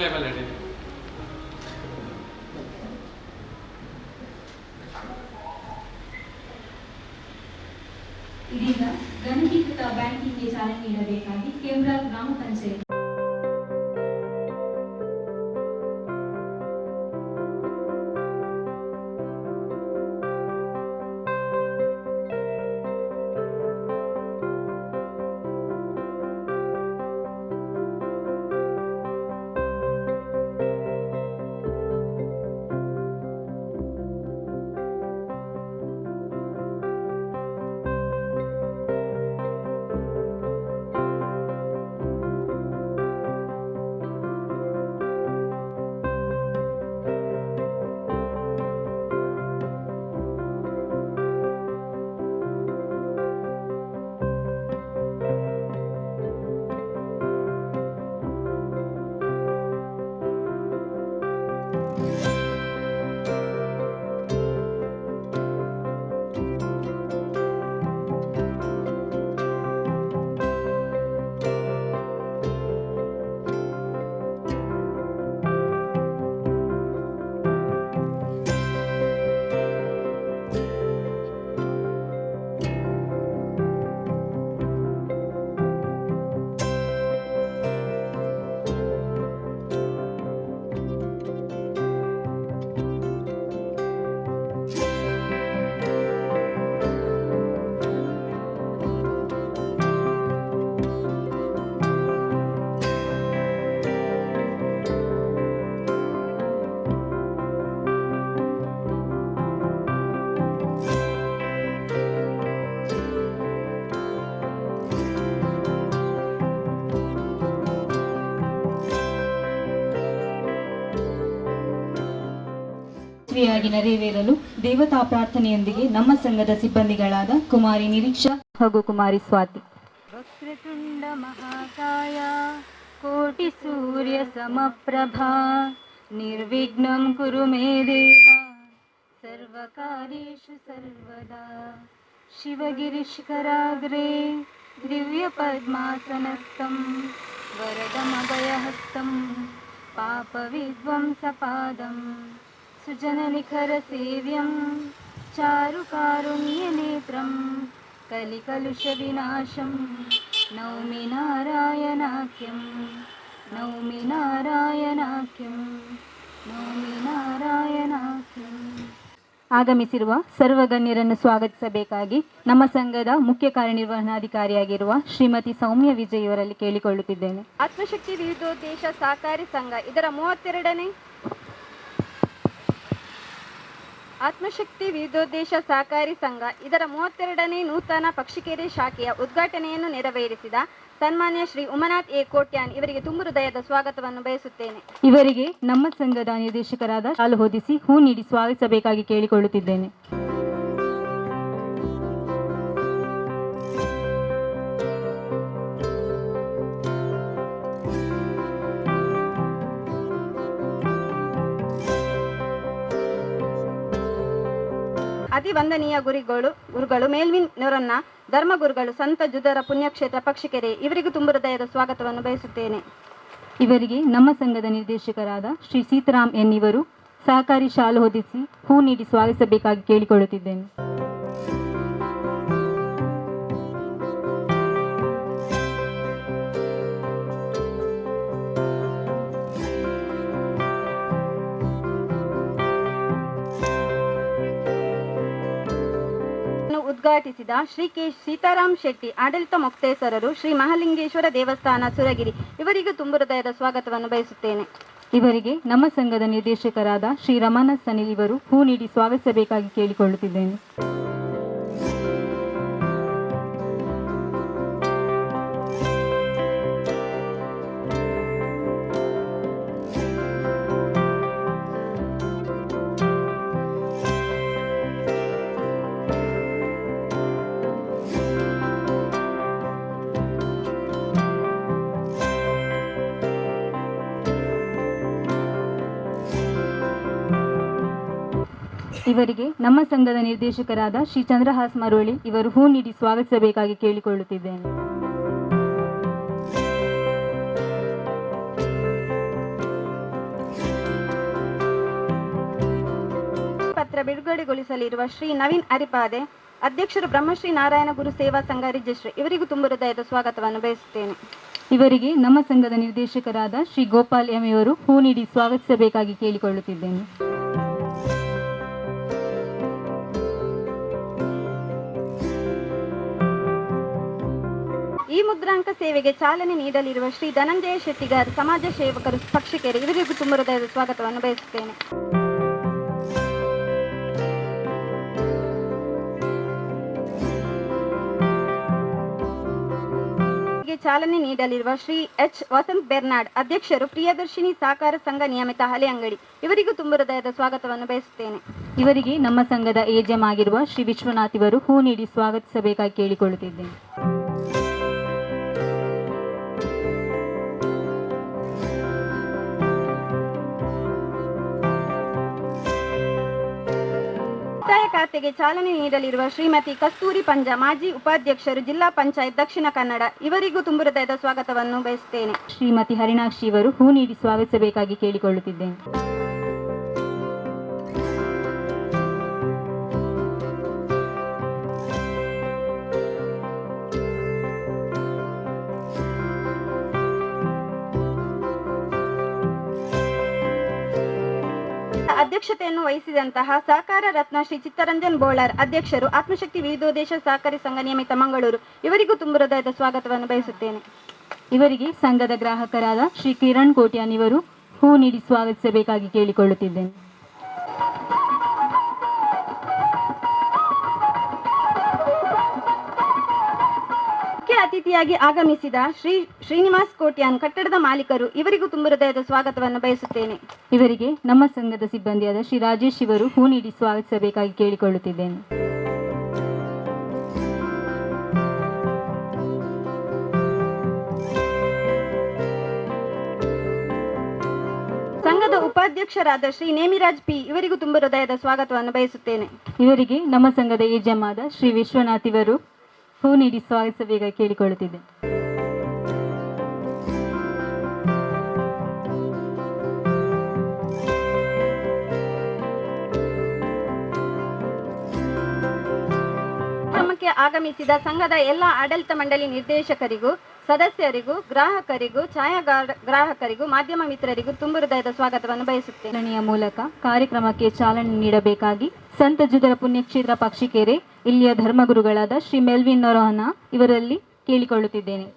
Level ಹಿಡಿದು ಇದೀಗ ಗಣಕೀಕೃತ ಬ್ಯಾಂಕಿಂಗ್ಗೆ ಚಾಲನೆ ನೀಡಬೇಕಾಗಿ ಕೇಂದ್ರ ಗ್ರಾಮ ಪಂಚಾಯತ್ ನೆರವೇರಲು ದೇವತಾ ಪ್ರಾರ್ಥನೆಯೊಂದಿಗೆ ನಮ್ಮ ಸಂಘದ ಸಿಬ್ಬಂದಿಗಳಾದ ಕುಮಾರಿ ನಿರೀಕ್ಷಾ ಹಾಗೂ ಕುಮಾರಿ ಸ್ವಾತಿ. ವಕ್ರತುಂಡ ಮಹಾಕಾಯ ಕೋಟಿ ಸೂರ್ಯ ಸಮಪ್ರಭಾ ನಿರ್ವಿಘ್ನಂ ಕುರು ಮೇ ದೇವ ಸರ್ವಕಾರ್ಯೇಷು ಸರ್ವದಾ. ಶಿವಗಿರಿಶಿಖರಾಗ್ರೇ ದಿವ್ಯ ಪದ್ಮಾಸನಸ್ಥಂ ವರದಮಭಯಹಸ್ತಂ ಪಾಪ ವಿಧ್ವಂಸಪಾದಂ ಸುಜನನಿಖರ ಸೇವ್ಯಂ ಚಾರುಕಾರುಣ್ಯನೇತ್ರಂ ಕಲಿಕಲುಷ ವಿನಾಶಂ ನೌಮಿ ನಾರಾಯಣಾಖ್ಯಂ ನೌಮಿ ನಾರಾಯಣಾಖ್ಯಂ ನೌಮಿ ನಾರಾಯಣಾಖ್ಯಂ. ಆಗಮಿಸಿರುವ ಸರ್ವಗಣ್ಯರನ್ನು ಸ್ವಾಗತಿಸಬೇಕಾಗಿ ನಮ್ಮ ಸಂಘದ ಮುಖ್ಯ ಕಾರ್ಯನಿರ್ವಹಣಾಧಿಕಾರಿಯಾಗಿರುವ ಶ್ರೀಮತಿ ಸೌಮ್ಯ ವಿಜಯ್ ಅವರಲ್ಲಿ ಕೇಳಿಕೊಳ್ಳುತ್ತಿದ್ದೇನೆ. ಆತ್ಮಶಕ್ತಿ ವಿವಿಧೋದ್ದೇಶ ಸಹಕಾರಿ ಸಂಘ ಇದರ 32ನೇ ಆತ್ಮಶಕ್ತಿ ವಿವಿಧೋದ್ದೇಶ ಸಹಕಾರಿ ಸಂಘ ಇದರ 32ನೇ ನೂತನ ಪಕ್ಷಿಕೆರೆ ಶಾಖೆಯ ಉದ್ಘಾಟನೆಯನ್ನು ನೆರವೇರಿಸಿದ ಸನ್ಮಾನ್ಯ ಶ್ರೀ ಉಮಾನಾಥ್ ಎ ಕೋಟ್ಯಾನ್ ಇವರಿಗೆ ತುಂಬು ಹೃದಯದ ಸ್ವಾಗತವನ್ನು ಬಯಸುತ್ತೇನೆ. ಇವರಿಗೆ ನಮ್ಮ ಸಂಘದ ನಿರ್ದೇಶಕರಾದ ಶಾಲು ಹೊದಿಸಿ ಹೂ ನೀಡಿ ಸ್ವಾಗತಿಸಬೇಕಾಗಿ ಕೇಳಿಕೊಳ್ಳುತ್ತಿದ್ದೇನೆ. ಅತಿ ವಂದನೀಯ ಗುರುಗಳು ಮೇಲ್ವಿನ್ ನೊರನ್ನ ಧರ್ಮಗುರುಗಳು ಸಂತ ಜುದರ ಪುಣ್ಯಕ್ಷೇತ್ರ ಪಕ್ಷಿಕೆರೆ ಇವರಿಗೂ ತುಂಬ ಹೃದಯದ ಸ್ವಾಗತವನ್ನು ಬಯಸುತ್ತೇನೆ. ಇವರಿಗೆ ನಮ್ಮ ಸಂಘದ ನಿರ್ದೇಶಕರಾದ ಶ್ರೀ ಸೀತಾರಾಮ್ ಎನ್ ಇವರು ಸಹಕಾರಿ ಶಾಲು ಹೊದಿಸಿ ಹೂ ನೀಡಿ ಸ್ವಾಗತಿಸಬೇಕಾಗಿ ಕೇಳಿಕೊಳ್ಳುತ್ತಿದ್ದೇನೆ. ಉದ್ಘಾಟಿಸಿದ ಶ್ರೀ ಕೆ ಸೀತಾರಾಮ್ ಶೆಟ್ಟಿ ಆಡಳಿತ ಮೊಕ್ತೇಸರರು ಶ್ರೀ ಮಹಾಲಿಂಗೇಶ್ವರ ದೇವಸ್ಥಾನ ಸುರಗಿರಿ ಇವರಿಗೂ ತುಂಬ ಹೃದಯದ ಸ್ವಾಗತವನ್ನು ಬಯಸುತ್ತೇನೆ. ಇವರಿಗೆ ನಮ್ಮ ಸಂಘದ ನಿರ್ದೇಶಕರಾದ ಶ್ರೀ ರಮಾನಾಥ್ ಸನಿಲ್ ಇವರು ಹೂ ನೀಡಿ ಸ್ವಾಗತಿಸಬೇಕಾಗಿ ಕೇಳಿಕೊಳ್ಳುತ್ತಿದ್ದೇನೆ. ಇವರಿಗೆ ನಮ್ಮ ಸಂಘದ ನಿರ್ದೇಶಕರಾದ ಶ್ರೀ ಚಂದ್ರಹಾಸ್ ಮರೋಳಿ ಇವರು ಹೂ ನೀಡಿ ಸ್ವಾಗತಿಸಬೇಕಾಗಿ ಕೇಳಿಕೊಳ್ಳುತ್ತಿದ್ದೇನೆ. ಪತ್ರ ಬಿಡುಗಡೆಗೊಳಿಸಲಿರುವ ಶ್ರೀ ನವೀನ್ ಅರಿಪಾದೆ, ಅಧ್ಯಕ್ಷರು ಬ್ರಹ್ಮಶ್ರೀ ನಾರಾಯಣ ಗುರು ಸೇವಾ ಸಂಘ ರಿಜಿಸ್ಟ್ರಿ, ಇವರಿಗೂ ತುಂಬ ಹೃದಯದ ಸ್ವಾಗತವನ್ನು ಬಯಸುತ್ತೇನೆ. ಇವರಿಗೆ ನಮ್ಮ ಸಂಘದ ನಿರ್ದೇಶಕರಾದ ಶ್ರೀ ಗೋಪಾಲ್ ಎಂ ಇವರು ಹೂ ನೀಡಿ ಸ್ವಾಗತಿಸಬೇಕಾಗಿ ಕೇಳಿಕೊಳ್ಳುತ್ತಿದ್ದೇನೆ. ಈ ಮುದ್ರಾಂಕ ಸೇವೆಗೆ ಚಾಲನೆ ನೀಡಲಿರುವ ಶ್ರೀ ಧನಂಜಯ ಶೆಟ್ಟಿಗಾರ್, ಸಮಾಜ ಸೇವಕರು, ಪಕ್ಷಿಕೆರೆ, ಇವರಿಗೂ ತುಂಬ ಹೃದಯದ ಸ್ವಾಗತವನ್ನು ಬಯಸುತ್ತೇನೆ. ಚಾಲನೆ ನೀಡಲಿರುವ ಶ್ರೀ ಎಚ್ ವಸಂತ್ ಬೆರ್ನಾಡ್, ಅಧ್ಯಕ್ಷರು ಪ್ರಿಯದರ್ಶಿನಿ ಸಹಕಾರ ಸಂಘ ನಿಯಮಿತ ಹಳೆ ಅಂಗಡಿ, ಇವರಿಗೂ ತುಂಬ ಹೃದಯದ ಸ್ವಾಗತವನ್ನು ಬಯಸುತ್ತೇನೆ. ಇವರಿಗೆ ನಮ್ಮ ಸಂಘದ ಏಜೆಂ ಆಗಿರುವ ಶ್ರೀ ವಿಶ್ವನಾಥ್ ಇವರು ಹೂ ನೀಡಿ ಸ್ವಾಗತಿಸಬೇಕಾಗಿ ಕೇಳಿಕೊಳ್ಳುತ್ತಿದ್ದೇನೆ. ಉಳಿತಾಯ ಖಾತೆಗೆ ಚಾಲನೆ ನೀಡಲಿರುವ ಶ್ರೀಮತಿ ಕಸ್ತೂರಿ ಪಂಜ, ಮಾಜಿ ಉಪಾಧ್ಯಕ್ಷರು, ಜಿಲ್ಲಾ ಪಂಚಾಯತ್ ದಕ್ಷಿಣ ಕನ್ನಡ, ಇವರಿಗೂ ತುಂಬ ಹೃದಯದ ಸ್ವಾಗತವನ್ನು ಬಯಸುತ್ತೇನೆ. ಶ್ರೀಮತಿ ಹರಿಣಾಕ್ಷಿ ಇವರು ಹೂ ನೀಡಿ ಸ್ವಾಗತಿಸಬೇಕಾಗಿ ಕೇಳಿಕೊಳ್ಳುತ್ತಿದ್ದೇನೆ. ಅಧ್ಯಕ್ಷತೆಯನ್ನು ವಹಿಸಿದಂತಹ ಸಹಕಾರ ರತ್ನ ಶ್ರೀ ಚಿತ್ತರಂಜನ್ ಬೋಳಾರ್, ಅಧ್ಯಕ್ಷರು ಆತ್ಮಶಕ್ತಿ ವಿವಿಧೋದ್ದೇಶ ಸಹಕಾರಿ ಸಂಘ ನಿಯಮಿತ ಮಂಗಳೂರು, ಇವರಿಗೂ ತುಂಬ ಹೃದಯದ ಸ್ವಾಗತವನ್ನು ಬಯಸುತ್ತೇನೆ. ಇವರಿಗೆ ಸಂಘದ ಗ್ರಾಹಕರಾದ ಶ್ರೀ ಕಿರಣ್ ಕೋಟ್ಯಾನ್ ಇವರು ಹೂ ನೀಡಿ ಸ್ವಾಗತಿಸಬೇಕಾಗಿ ಕೇಳಿಕೊಳ್ಳುತ್ತಿದ್ದೇನೆ. ಮುಖ್ಯ ಅತಿಥಿಯಾಗಿ ಆಗಮಿಸಿದ ಶ್ರೀ ಶ್ರೀನಿವಾಸ್ ಕೋಟ್ಯಾನ್, ಕಟ್ಟಡದ ಮಾಲೀಕರು, ಇವರಿಗೂ ತುಂಬ ಹೃದಯದ ಸ್ವಾಗತವನ್ನು ಬಯಸುತ್ತೇನೆ. ಇವರಿಗೆ ನಮ್ಮ ಸಂಘದ ಸಿಬ್ಬಂದಿಯಾದ ಶ್ರೀ ರಾಜೇಶ್ ಇವರು ಹೂ ನೀಡಿ ಸ್ವಾಗತಿಸಬೇಕಾಗಿ ಕೇಳಿಕೊಳ್ಳುತ್ತಿದ್ದೇನೆ. ಸಂಘದ ಉಪಾಧ್ಯಕ್ಷರಾದ ಶ್ರೀ ನೇಮಿರಾಜ್ ಪಿ, ಇವರಿಗೂ ತುಂಬ ಹೃದಯದ ಸ್ವಾಗತವನ್ನು ಬಯಸುತ್ತೇನೆ. ಇವರಿಗೆ ನಮ್ಮ ಸಂಘದ ಏಜೆಂ ಆದ ಶ್ರೀ ವಿಶ್ವನಾಥ್ ಇವರು ಹೂ ನೀಡಿ ಸ್ವಾಗತಿಸಬೇಕಾಗಿ ಕೇಳಿಕೊಳ್ಳುತ್ತಿದ್ದೇನೆ. ಕಾರ್ಯಕ್ರಮಕ್ಕೆ ಆಗಮಿಸಿದ ಸಂಘದ ಎಲ್ಲ ಆಡಳಿತ ಮಂಡಳಿ ನಿರ್ದೇಶಕರಿಗೂ, ಸದಸ್ಯರಿಗೂ, ಗ್ರಾಹಕರಿಗೂ, ಛಾಯಾಗ್ರಾಹಕರಿಗೂ, ಮಾಧ್ಯಮ ಮಿತ್ರರಿಗೂ ತುಂಬ ಹೃದಯದ ಸ್ವಾಗತವನ್ನು ಬಯಸುತ್ತೇನೆ. ಚಾಲನೆಯ ಮೂಲಕ ಕಾರ್ಯಕ್ರಮಕ್ಕೆ ಚಾಲನೆ ನೀಡಬೇಕಾಗಿ ಸಂತ ಜುದರ ಪುಣ್ಯಕ್ಷೇತ್ರ ಪಕ್ಷಿಕೆರೆ ಇಲ್ಲಿಯ ಧರ್ಮಗುರುಗಳಾದ ಶ್ರೀ ಮೆಲ್ವಿನ್ ನೊರೋಹನ ಇವರಲ್ಲಿ ಕೇಳಿಕೊಳ್ಳುತ್ತಿದ್ದೇನೆ.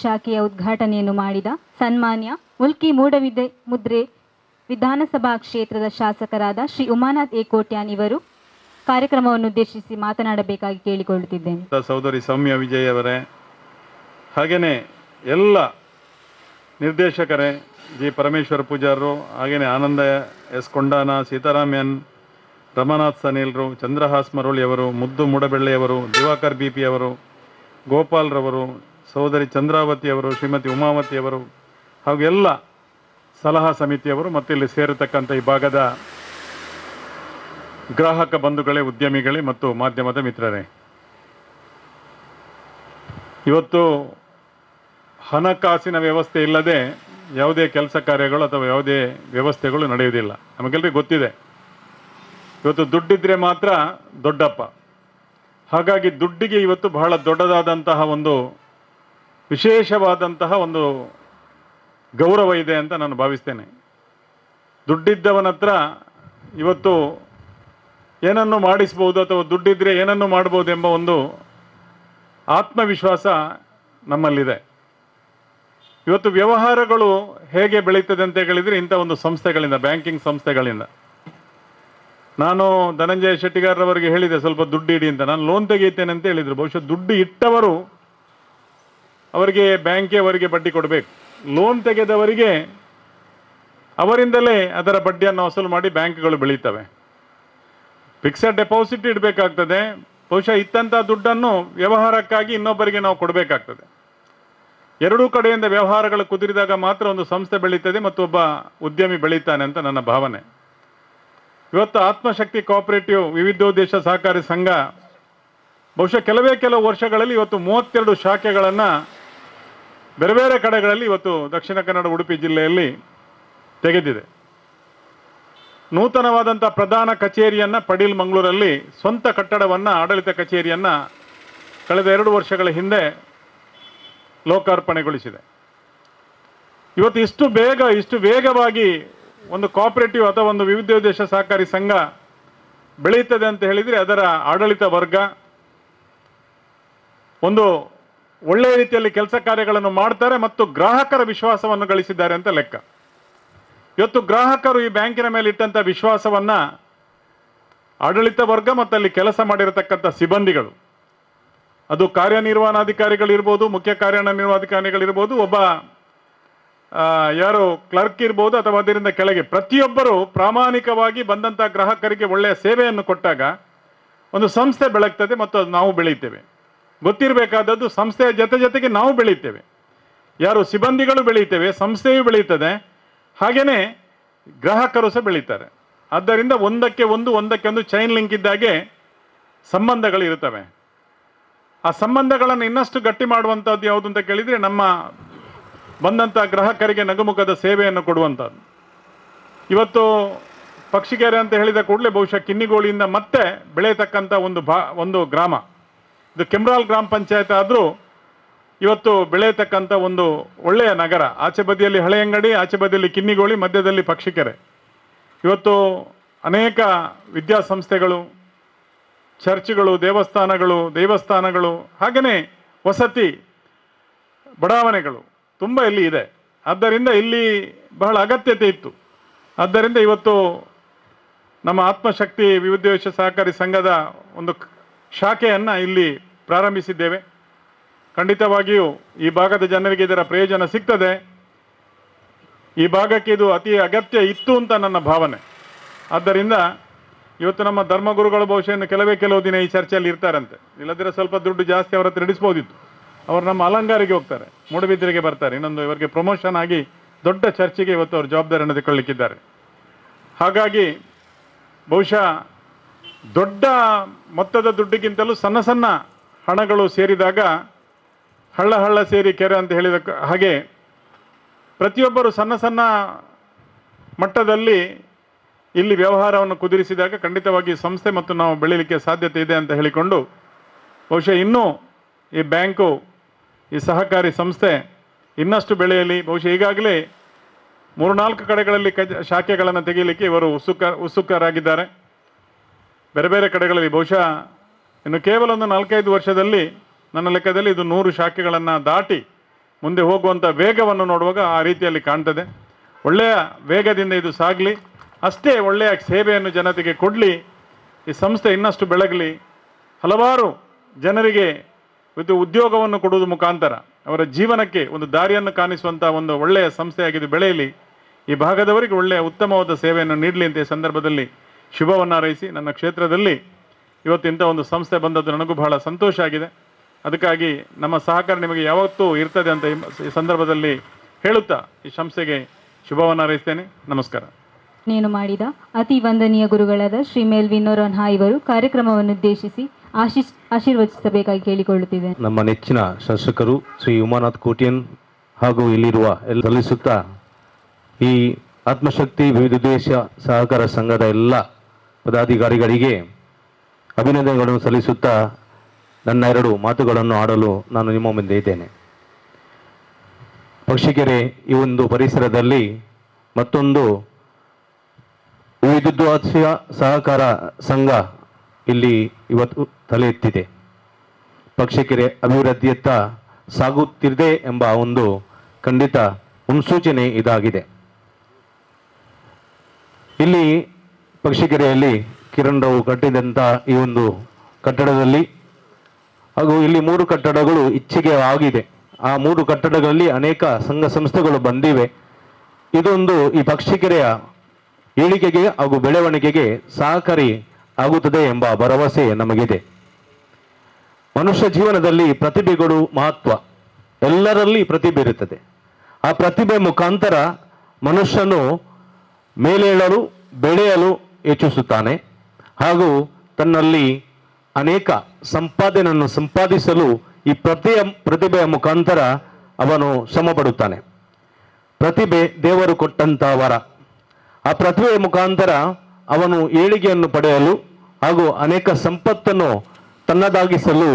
ಶಾಖೆಯ ಉದ್ಘಾಟನೆಯನ್ನು ಮಾಡಿದ ಸನ್ಮಾನ್ಯ ಮುಲ್ಕಿ ಮುದ್ರೆ ವಿಧಾನಸಭಾ ಕ್ಷೇತ್ರದ ಶಾಸಕರಾದ ಶ್ರೀ ಉಮಾನಾಥ್ ಎ ಕೋಟ್ಯಾನ್ ಇವರು ಕಾರ್ಯಕ್ರಮವನ್ನು ಉದ್ದೇಶಿಸಿ ಮಾತನಾಡಬೇಕಾಗಿ ಕೇಳಿಕೊಳ್ಳುತ್ತಿದ್ದೇನೆ. ಸಹೋದರಿ ಸೌಮ್ಯ ವಿಜಯ್ ಅವರೇ, ಹಾಗೆಯೇ ಎಲ್ಲ ನಿರ್ದೇಶಕರೇ, ಜಿ ಪರಮೇಶ್ವರ ಪೂಜಾರರು, ಹಾಗೆಯೇ ಆನಂದ ಎಸ್ ಕೊಂಡಾನ, ಸೀತಾರಾಮ್ ಎನ್, ರಮನಾಥ್ ಸನೀಲ್ರು, ಚಂದ್ರಹಾಸ್ ಮರೋಳಿಯವರು, ಮುದ್ದು ಮೂಡಬೆಳ್ಳೆಯವರು, ದಿವಾಕರ್ ಬಿ ಪಿ ಅವರು, ಗೋಪಾಲ್ ರವರು, ಸಹೋದರಿ ಚಂದ್ರಾವತಿಯವರು, ಶ್ರೀಮತಿ ಉಮಾವತಿಯವರು ಹಾಗೂ ಎಲ್ಲ ಸಲಹಾ ಸಮಿತಿಯವರು ಮತ್ತು ಇಲ್ಲಿ ಸೇರತಕ್ಕಂಥ ಈ ಭಾಗದ ಗ್ರಾಹಕ ಬಂಧುಗಳೇ, ಉದ್ಯಮಿಗಳೇ ಮತ್ತು ಮಾಧ್ಯಮದ ಮಿತ್ರರೇ, ಇವತ್ತು ಹಣಕಾಸಿನ ವ್ಯವಸ್ಥೆ ಇಲ್ಲದೆ ಯಾವುದೇ ಕೆಲಸ ಕಾರ್ಯಗಳು ಅಥವಾ ಯಾವುದೇ ವ್ಯವಸ್ಥೆಗಳು ನಡೆಯುವುದಿಲ್ಲ. ನಮಗೆಲ್ಲರಿಗೂ ಗೊತ್ತಿದೆ, ಇವತ್ತು ದುಡ್ಡಿದ್ರೆ ಮಾತ್ರ ದೊಡ್ಡಪ್ಪ, ಹಾಗಾಗಿ ದುಡ್ಡಿಗೆ ಇವತ್ತು ಬಹಳ ದೊಡ್ಡದಾದಂತಹ ಒಂದು ವಿಶೇಷವಾದಂತಹ ಒಂದು ಗೌರವ ಇದೆ ಅಂತ ನಾನು ಭಾವಿಸ್ತೇನೆ. ದುಡ್ಡಿದ್ದವನ ಹತ್ರ ಇವತ್ತು ಏನನ್ನು ಮಾಡಿಸ್ಬೋದು ಅಥವಾ ದುಡ್ಡಿದ್ರೆ ಏನನ್ನು ಮಾಡ್ಬೋದು ಎಂಬ ಒಂದು ಆತ್ಮವಿಶ್ವಾಸ ನಮ್ಮಲ್ಲಿದೆ. ಇವತ್ತು ವ್ಯವಹಾರಗಳು ಹೇಗೆ ಬೆಳೀತದೆ ಅಂತ ಹೇಳಿದರೆ ಇಂಥ ಒಂದು ಸಂಸ್ಥೆಗಳಿಂದ, ಬ್ಯಾಂಕಿಂಗ್ ಸಂಸ್ಥೆಗಳಿಂದ. ನಾನು ಧನಂಜಯ ಶೆಟ್ಟಿಗಾರರವರಿಗೆ ಹೇಳಿದೆ ಸ್ವಲ್ಪ ದುಡ್ಡು ಇಡಿ ಅಂತ. ನಾನು ಲೋನ್ ತೆಗೀತೇನೆ ಅಂತ ಹೇಳಿದರು. ಬಹುಶಃ ದುಡ್ಡು ಇಟ್ಟವರು ಅವರಿಗೆ ಬ್ಯಾಂಕೇ ಅವರಿಗೆ ಬಡ್ಡಿ ಕೊಡಬೇಕು. ಲೋನ್ ತೆಗೆದವರಿಗೆ ಅವರಿಂದಲೇ ಅದರ ಬಡ್ಡಿಯನ್ನು ವಸೂಲು ಮಾಡಿ ಬ್ಯಾಂಕ್ಗಳು ಬೆಳೀತವೆ. Fixed deposit ಇಡಬೇಕಾಗ್ತದೆ. ಬಹುಶಃ ಇತ್ತಂಥ ದುಡ್ಡನ್ನು ವ್ಯವಹಾರಕ್ಕಾಗಿ ಇನ್ನೊಬ್ಬರಿಗೆ ನಾವು ಕೊಡಬೇಕಾಗ್ತದೆ. ಎರಡೂ ಕಡೆಯಿಂದ ವ್ಯವಹಾರಗಳು ಕುದುರಿದಾಗ ಮಾತ್ರ ಒಂದು ಸಂಸ್ಥೆ ಬೆಳೀತದೆ ಮತ್ತು ಒಬ್ಬ ಉದ್ಯಮಿ ಬೆಳೀತಾನೆ ಅಂತ ನನ್ನ ಭಾವನೆ. ಇವತ್ತು ಆತ್ಮಶಕ್ತಿ ಕೋಆಪರೇಟಿವ್ ವಿವಿಧೋದ್ದೇಶ ಸಹಕಾರಿ ಸಂಘ ಬಹುಶಃ ಕೆಲವು ವರ್ಷಗಳಲ್ಲಿ ಇವತ್ತು 32 ಶಾಖೆಗಳನ್ನು ಬೇರೆ ಬೇರೆ ಕಡೆಗಳಲ್ಲಿ ಇವತ್ತು ದಕ್ಷಿಣ ಕನ್ನಡ ಉಡುಪಿ ಜಿಲ್ಲೆಯಲ್ಲಿ ತೆಗೆದಿದೆ. ನೂತನವಾದಂಥ ಪ್ರಧಾನ ಕಚೇರಿಯನ್ನು ಪಡೀಲ್ ಮಂಗಳೂರಲ್ಲಿ ಸ್ವಂತ ಕಟ್ಟಡವನ್ನು, ಆಡಳಿತ ಕಚೇರಿಯನ್ನು ಕಳೆದ 2 ವರ್ಷಗಳ ಹಿಂದೆ ಲೋಕಾರ್ಪಣೆಗೊಳಿಸಿದೆ. ಇವತ್ತು ಇಷ್ಟು ವೇಗವಾಗಿ ಒಂದು ಕೋಆಪರೇಟಿವ್ ಅಥವಾ ಒಂದು ವಿವಿಧೋದ್ದೇಶ ಸಹಕಾರಿ ಸಂಘ ಬೆಳೆಯುತ್ತದೆ ಅಂತ ಹೇಳಿದರೆ ಅದರ ಆಡಳಿತ ವರ್ಗ ಒಂದು ಒಳ್ಳೆಯ ರೀತಿಯಲ್ಲಿ ಕೆಲಸ ಕಾರ್ಯಗಳನ್ನು ಮಾಡ್ತಾರೆ ಮತ್ತು ಗ್ರಾಹಕರ ವಿಶ್ವಾಸವನ್ನು ಗಳಿಸಿದ್ದಾರೆ ಅಂತ ಲೆಕ್ಕ. ಇವತ್ತು ಗ್ರಾಹಕರು ಈ ಬ್ಯಾಂಕಿನ ಮೇಲೆ ಇಟ್ಟಂಥ ವಿಶ್ವಾಸವನ್ನು ಆಡಳಿತ ವರ್ಗ ಮತ್ತು ಅಲ್ಲಿ ಕೆಲಸ ಮಾಡಿರತಕ್ಕಂಥ ಸಿಬ್ಬಂದಿಗಳು, ಅದು ಕಾರ್ಯನಿರ್ವಹಣಾಧಿಕಾರಿಗಳಿರ್ಬೋದು, ಮುಖ್ಯ ಕಾರ್ಯನಿರ್ವಹಣಾಧಿಕಾರಿಗಳಿರ್ಬೋದು, ಒಬ್ಬ ಯಾರು ಕ್ಲರ್ಕ್ ಇರ್ಬೋದು ಅಥವಾ ಅದರಿಂದ ಕೆಳಗೆ ಪ್ರತಿಯೊಬ್ಬರು ಪ್ರಾಮಾಣಿಕವಾಗಿ ಬಂದಂಥ ಗ್ರಾಹಕರಿಗೆ ಒಳ್ಳೆಯ ಸೇವೆಯನ್ನು ಕೊಟ್ಟಾಗ ಒಂದು ಸಂಸ್ಥೆ ಬೆಳಗ್ತದೆ ಮತ್ತು ಅದು ನಾವು ಬೆಳೀತೇವೆ. ಗೊತ್ತಿರಬೇಕಾದದ್ದು ಸಂಸ್ಥೆಯ ಜೊತೆಗೆ ನಾವು ಬೆಳೀತೇವೆ, ಯಾರು ಸಿಬ್ಬಂದಿಗಳು ಬೆಳೀತೇವೆ, ಸಂಸ್ಥೆಯು ಬೆಳೀತದೆ, ಹಾಗೆಯೇ ಗ್ರಾಹಕರು ಸಹ ಬೆಳೀತಾರೆ. ಆದ್ದರಿಂದ ಒಂದಕ್ಕೆ ಒಂದು ಚೈನ್ ಲಿಂಕ್ ಇದ್ದಾಗೆ ಸಂಬಂಧಗಳು ಇರುತ್ತವೆ. ಆ ಸಂಬಂಧಗಳನ್ನು ಇನ್ನಷ್ಟು ಗಟ್ಟಿ ಮಾಡುವಂಥದ್ದು ಯಾವುದು ಅಂತ ಕೇಳಿದರೆ ನಮ್ಮ ಬಂದಂಥ ಗ್ರಾಹಕರಿಗೆ ನಗುಮುಖದ ಸೇವೆಯನ್ನು ಕೊಡುವಂಥದ್ದು. ಇವತ್ತು ಪಕ್ಷಿಕೆರೆ ಅಂತ ಹೇಳಿದ ಕೂಡಲೇ ಬಹುಶಃ ಕಿನ್ನಿಗೋಳಿಯಿಂದ ಮತ್ತೆ ಬೆಳೆಯತಕ್ಕಂಥ ಒಂದು ಗ್ರಾಮ ಇದು. ಕೆಮ್ರಾಲ್ ಗ್ರಾಮ ಪಂಚಾಯತ್ ಆದರೂ ಇವತ್ತು ಬೆಳೆಯತಕ್ಕಂಥ ಒಂದು ಒಳ್ಳೆಯ ನಗರ. ಆಚೆ ಬದಿಯಲ್ಲಿ ಹಳೆಯಂಗಡಿ, ಆಚೆ ಬದಿಯಲ್ಲಿ ಕಿನ್ನಿಗೋಳಿ, ಮಧ್ಯದಲ್ಲಿ ಪಕ್ಷಿಕೆರೆ. ಇವತ್ತು ಅನೇಕ ವಿದ್ಯಾಸಂಸ್ಥೆಗಳು, ಚರ್ಚ್ಗಳು, ದೇವಸ್ಥಾನಗಳು ಹಾಗೆಯೇ ವಸತಿ ಬಡಾವಣೆಗಳು ತುಂಬ ಇಲ್ಲಿ ಇದೆ. ಆದ್ದರಿಂದ ಇಲ್ಲಿ ಬಹಳ ಅಗತ್ಯತೆ ಇತ್ತು. ಆದ್ದರಿಂದ ಇವತ್ತು ನಮ್ಮ ಆತ್ಮಶಕ್ತಿ ವಿವಿಧೋದ್ದೇಶ ಸಹಕಾರಿ ಸಂಘದ ಒಂದು ಶಾಖೆಯನ್ನು ಇಲ್ಲಿ ಪ್ರಾರಂಭಿಸಿದ್ದೇವೆ. ಖಂಡಿತವಾಗಿಯೂ ಈ ಭಾಗದ ಜನರಿಗೆ ಇದರ ಪ್ರಯೋಜನ ಸಿಗ್ತದೆ. ಈ ಭಾಗಕ್ಕೆ ಇದು ಅತಿ ಅಗತ್ಯ ಇತ್ತು ಅಂತ ನನ್ನ ಭಾವನೆ. ಆದ್ದರಿಂದ ಇವತ್ತು ನಮ್ಮ ಧರ್ಮಗುರುಗಳು ಬಹುಶಃ ಇನ್ನು ಕೆಲವು ದಿನ ಈ ಚರ್ಚೆಯಲ್ಲಿ ಇರ್ತಾರಂತೆ. ಇಲ್ಲದಿದ್ದರೆ ಸ್ವಲ್ಪ ದುಡ್ಡು ಜಾಸ್ತಿ ಅವರ ಹತ್ರ ಇಡಿಸ್ಬೋದಿತ್ತು. ಅವರು ನಮ್ಮ ಅಲಂಗಾರಿಗೆ ಹೋಗ್ತಾರೆ, ಮೂಡಬಿದ್ರೆಗೆ ಬರ್ತಾರೆ. ಇನ್ನೊಂದು ಇವರಿಗೆ ಪ್ರಮೋಷನ್ ಆಗಿ ದೊಡ್ಡ ಚರ್ಚೆಗೆ ಇವತ್ತು ಅವರು ಜವಾಬ್ದಾರಿಯನ್ನು ತೆಗೆದುಕೊಳ್ಳಲಿಕ್ಕಿದ್ದಾರೆ. ಹಾಗಾಗಿ ಬಹುಶಃ ದೊಡ್ಡ ಮೊತ್ತದ ದುಡ್ಡಿಗಿಂತಲೂ ಸಣ್ಣ ಹಣಗಳು ಸೇರಿದಾಗ ಹಳ್ಳ ಸೇರಿ ಕೆರೆ ಅಂತ ಹೇಳಿದ ಹಾಗೆ ಪ್ರತಿಯೊಬ್ಬರು ಸಣ್ಣ ಮಟ್ಟದಲ್ಲಿ ಇಲ್ಲಿ ವ್ಯವಹಾರವನ್ನು ಕುದುರಿಸಿದಾಗ ಖಂಡಿತವಾಗಿ ಸಂಸ್ಥೆ ಮತ್ತು ನಾವು ಬೆಳೀಲಿಕ್ಕೆ ಸಾಧ್ಯತೆ ಇದೆ ಅಂತ ಹೇಳಿಕೊಂಡು ಬಹುಶಃ ಇನ್ನೂ ಈ ಬ್ಯಾಂಕು, ಈ ಸಹಕಾರಿ ಸಂಸ್ಥೆ ಇನ್ನಷ್ಟು ಬೆಳೆಯಲಿ. ಬಹುಶಃ ಈಗಾಗಲೇ 3-4 ಕಡೆಗಳಲ್ಲಿ ಶಾಖೆಗಳನ್ನು ತೆಗೆಯಲಿಕ್ಕೆ ಇವರು ಉತ್ಸುಕರಾಗಿದ್ದಾರೆ. ಬೇರೆ ಬೇರೆ ಕಡೆಗಳಲ್ಲಿ ಬಹುಶಃ ಇನ್ನು ಕೇವಲ ಒಂದು 4-5 ವರ್ಷದಲ್ಲಿ ನನ್ನ ಲೆಕ್ಕದಲ್ಲಿ ಇದು 100 ಶಾಖೆಗಳನ್ನು ದಾಟಿ ಮುಂದೆ ಹೋಗುವಂಥ ವೇಗವನ್ನು ನೋಡುವಾಗ ಆ ರೀತಿಯಲ್ಲಿ ಕಾಣ್ತದೆ. ಒಳ್ಳೆಯ ವೇಗದಿಂದ ಇದು ಸಾಗಲಿ, ಅಷ್ಟೇ ಒಳ್ಳೆಯ ಸೇವೆಯನ್ನು ಜನತೆಗೆ ಕೊಡಲಿ, ಈ ಸಂಸ್ಥೆ ಇನ್ನಷ್ಟು ಬೆಳಗಲಿ, ಹಲವಾರು ಜನರಿಗೆ ಇದು ಉದ್ಯೋಗವನ್ನು ಕೊಡುವುದರ ಮುಖಾಂತರ ಅವರ ಜೀವನಕ್ಕೆ ಒಂದು ದಾರಿಯನ್ನು ಕಾಣಿಸುವಂಥ ಒಂದು ಒಳ್ಳೆಯ ಸಂಸ್ಥೆಯಾಗಿದ್ದು ಬೆಳೆಯಲಿ, ಈ ಭಾಗದವರಿಗೆ ಒಳ್ಳೆಯ ಉತ್ತಮವಾದ ಸೇವೆಯನ್ನು ನೀಡಲಿ ಅಂತ ಈ ಸಂದರ್ಭದಲ್ಲಿ ಶುಭವನ್ನು ಹಾರೈಸಿ, ನನ್ನ ಕ್ಷೇತ್ರದಲ್ಲಿ ಇವತ್ತು ಇಂಥ ಒಂದು ಸಂಸ್ಥೆ ಬಂದದ್ದು ನನಗೂ ಬಹಳ ಸಂತೋಷ ಆಗಿದೆ. ಅದಕ್ಕಾಗಿ ನಮ್ಮ ಸಹಕಾರ ನಿಮಗೆ ಯಾವತ್ತೂ ಇರ್ತದೆ ಅಂತ ಈ ಸಂದರ್ಭದಲ್ಲಿ ಹೇಳುತ್ತಾ ಈ ಸಂಸ್ಥೆಗೆ ಶುಭವನ್ನು ಹಾರೈಸ್ತೇನೆ. ನಮಸ್ಕಾರ. ನೇನು ಮಾಡಿದ ಅತಿ ವಂದನೀಯ ಗುರುಗಳಾದ ಶ್ರೀ ಮೇಲ್ವಿನೋರನ್ಹಾ ಇವರು ಕಾರ್ಯಕ್ರಮವನ್ನು ಉದ್ದೇಶಿಸಿ ಆಶೀರ್ವದಿಸಬೇಕಾಗಿ ಕೇಳಿಕೊಳ್ಳುತ್ತಿದೆ. ನಮ್ಮ ನೆಚ್ಚಿನ ಶಾಸಕರು ಶ್ರೀ ಉಮಾನಾಥ್ ಕೋಟ್ಯನ್ ಹಾಗೂ ಇಲ್ಲಿರುವ ಎಲ್ಲ ಸಲ್ಲಿಸುತ್ತಾ ಈ ಆತ್ಮಶಕ್ತಿ ವಿವಿಧೋದ್ದೇಶ ಸಹಕಾರ ಸಂಘದ ಎಲ್ಲ ಪದಾಧಿಕಾರಿಗಳಿಗೆ ಅಭಿನಂದನೆಗಳನ್ನು ಸಲ್ಲಿಸುತ್ತಾ ನನ್ನ 2 ಮಾತುಗಳನ್ನು ಆಡಲು ನಾನು ನಿಮ್ಮ ಮುಂದೆ ಇದ್ದೇನೆ. ಪಕ್ಷಿಕೆರೆ ಈ ಒಂದು ಪರಿಸರದಲ್ಲಿ ಮತ್ತೊಂದು ವಿದ್ಯುದ್ವಾಸ್ಯ ಸಹಕಾರ ಸಂಘ ಇಲ್ಲಿ ಇವತ್ತು ತಲೆ ಎತ್ತಿದೆ. ಪಕ್ಷಿಕೆರೆ ಅಭಿವೃದ್ಧಿಯತ್ತ ಸಾಗುತ್ತಿದೆ ಎಂಬ ಒಂದು ಖಂಡಿತ ಮುನ್ಸೂಚನೆ ಇದಾಗಿದೆ. ಇಲ್ಲಿ ಪಕ್ಷಿಕೆರೆಯಲ್ಲಿ ಕಿರಣ್ ರಾವ್ ಕಟ್ಟಿದಂಥ ಈ ಒಂದು ಕಟ್ಟಡದಲ್ಲಿ ಹಾಗೂ ಇಲ್ಲಿ 3 ಕಟ್ಟಡಗಳು ಇಚ್ಛೆಗೆ ಆಗಿದೆ. ಆ 3 ಕಟ್ಟಡಗಳಲ್ಲಿ ಅನೇಕ ಸಂಘ ಸಂಸ್ಥೆಗಳು ಬಂದಿವೆ. ಇದೊಂದು ಈ ಪಕ್ಷಿಕೆರೆಯ ಏಳಿಗೆಗೆ ಹಾಗೂ ಬೆಳವಣಿಗೆಗೆ ಸಹಕಾರಿ ಆಗುತ್ತದೆ ಎಂಬ ಭರವಸೆ ನಮಗಿದೆ. ಮನುಷ್ಯ ಜೀವನದಲ್ಲಿ ಪ್ರತಿಭೆಗಳು ಮಹತ್ವ. ಎಲ್ಲರಲ್ಲಿ ಪ್ರತಿಭೆ ಇರುತ್ತದೆ. ಆ ಪ್ರತಿಭೆ ಮುಖಾಂತರ ಮನುಷ್ಯನು ಮೇಲೇಳಲು ಬೆಳೆಯಲು ಇಚ್ಛಿಸುತ್ತಾನೆ ಹಾಗೂ ತನ್ನಲ್ಲಿ ಅನೇಕ ಸಂಪಾದನೆಯನ್ನು ಸಂಪಾದಿಸಲು ಈ ಪ್ರತಿಭೆಯ ಮುಖಾಂತರ ಅವನು ಶ್ರಮ ಪಡುತ್ತಾನೆ. ಪ್ರತಿಭೆ ದೇವರು ಕೊಟ್ಟಂತ ವರ. ಆ ಪ್ರತಿಭೆಯ ಮುಖಾಂತರ ಅವನು ಏಳಿಗೆಯನ್ನು ಪಡೆಯಲು ಹಾಗೂ ಅನೇಕ ಸಂಪತ್ತನ್ನು ತನ್ನದಾಗಿಸಲು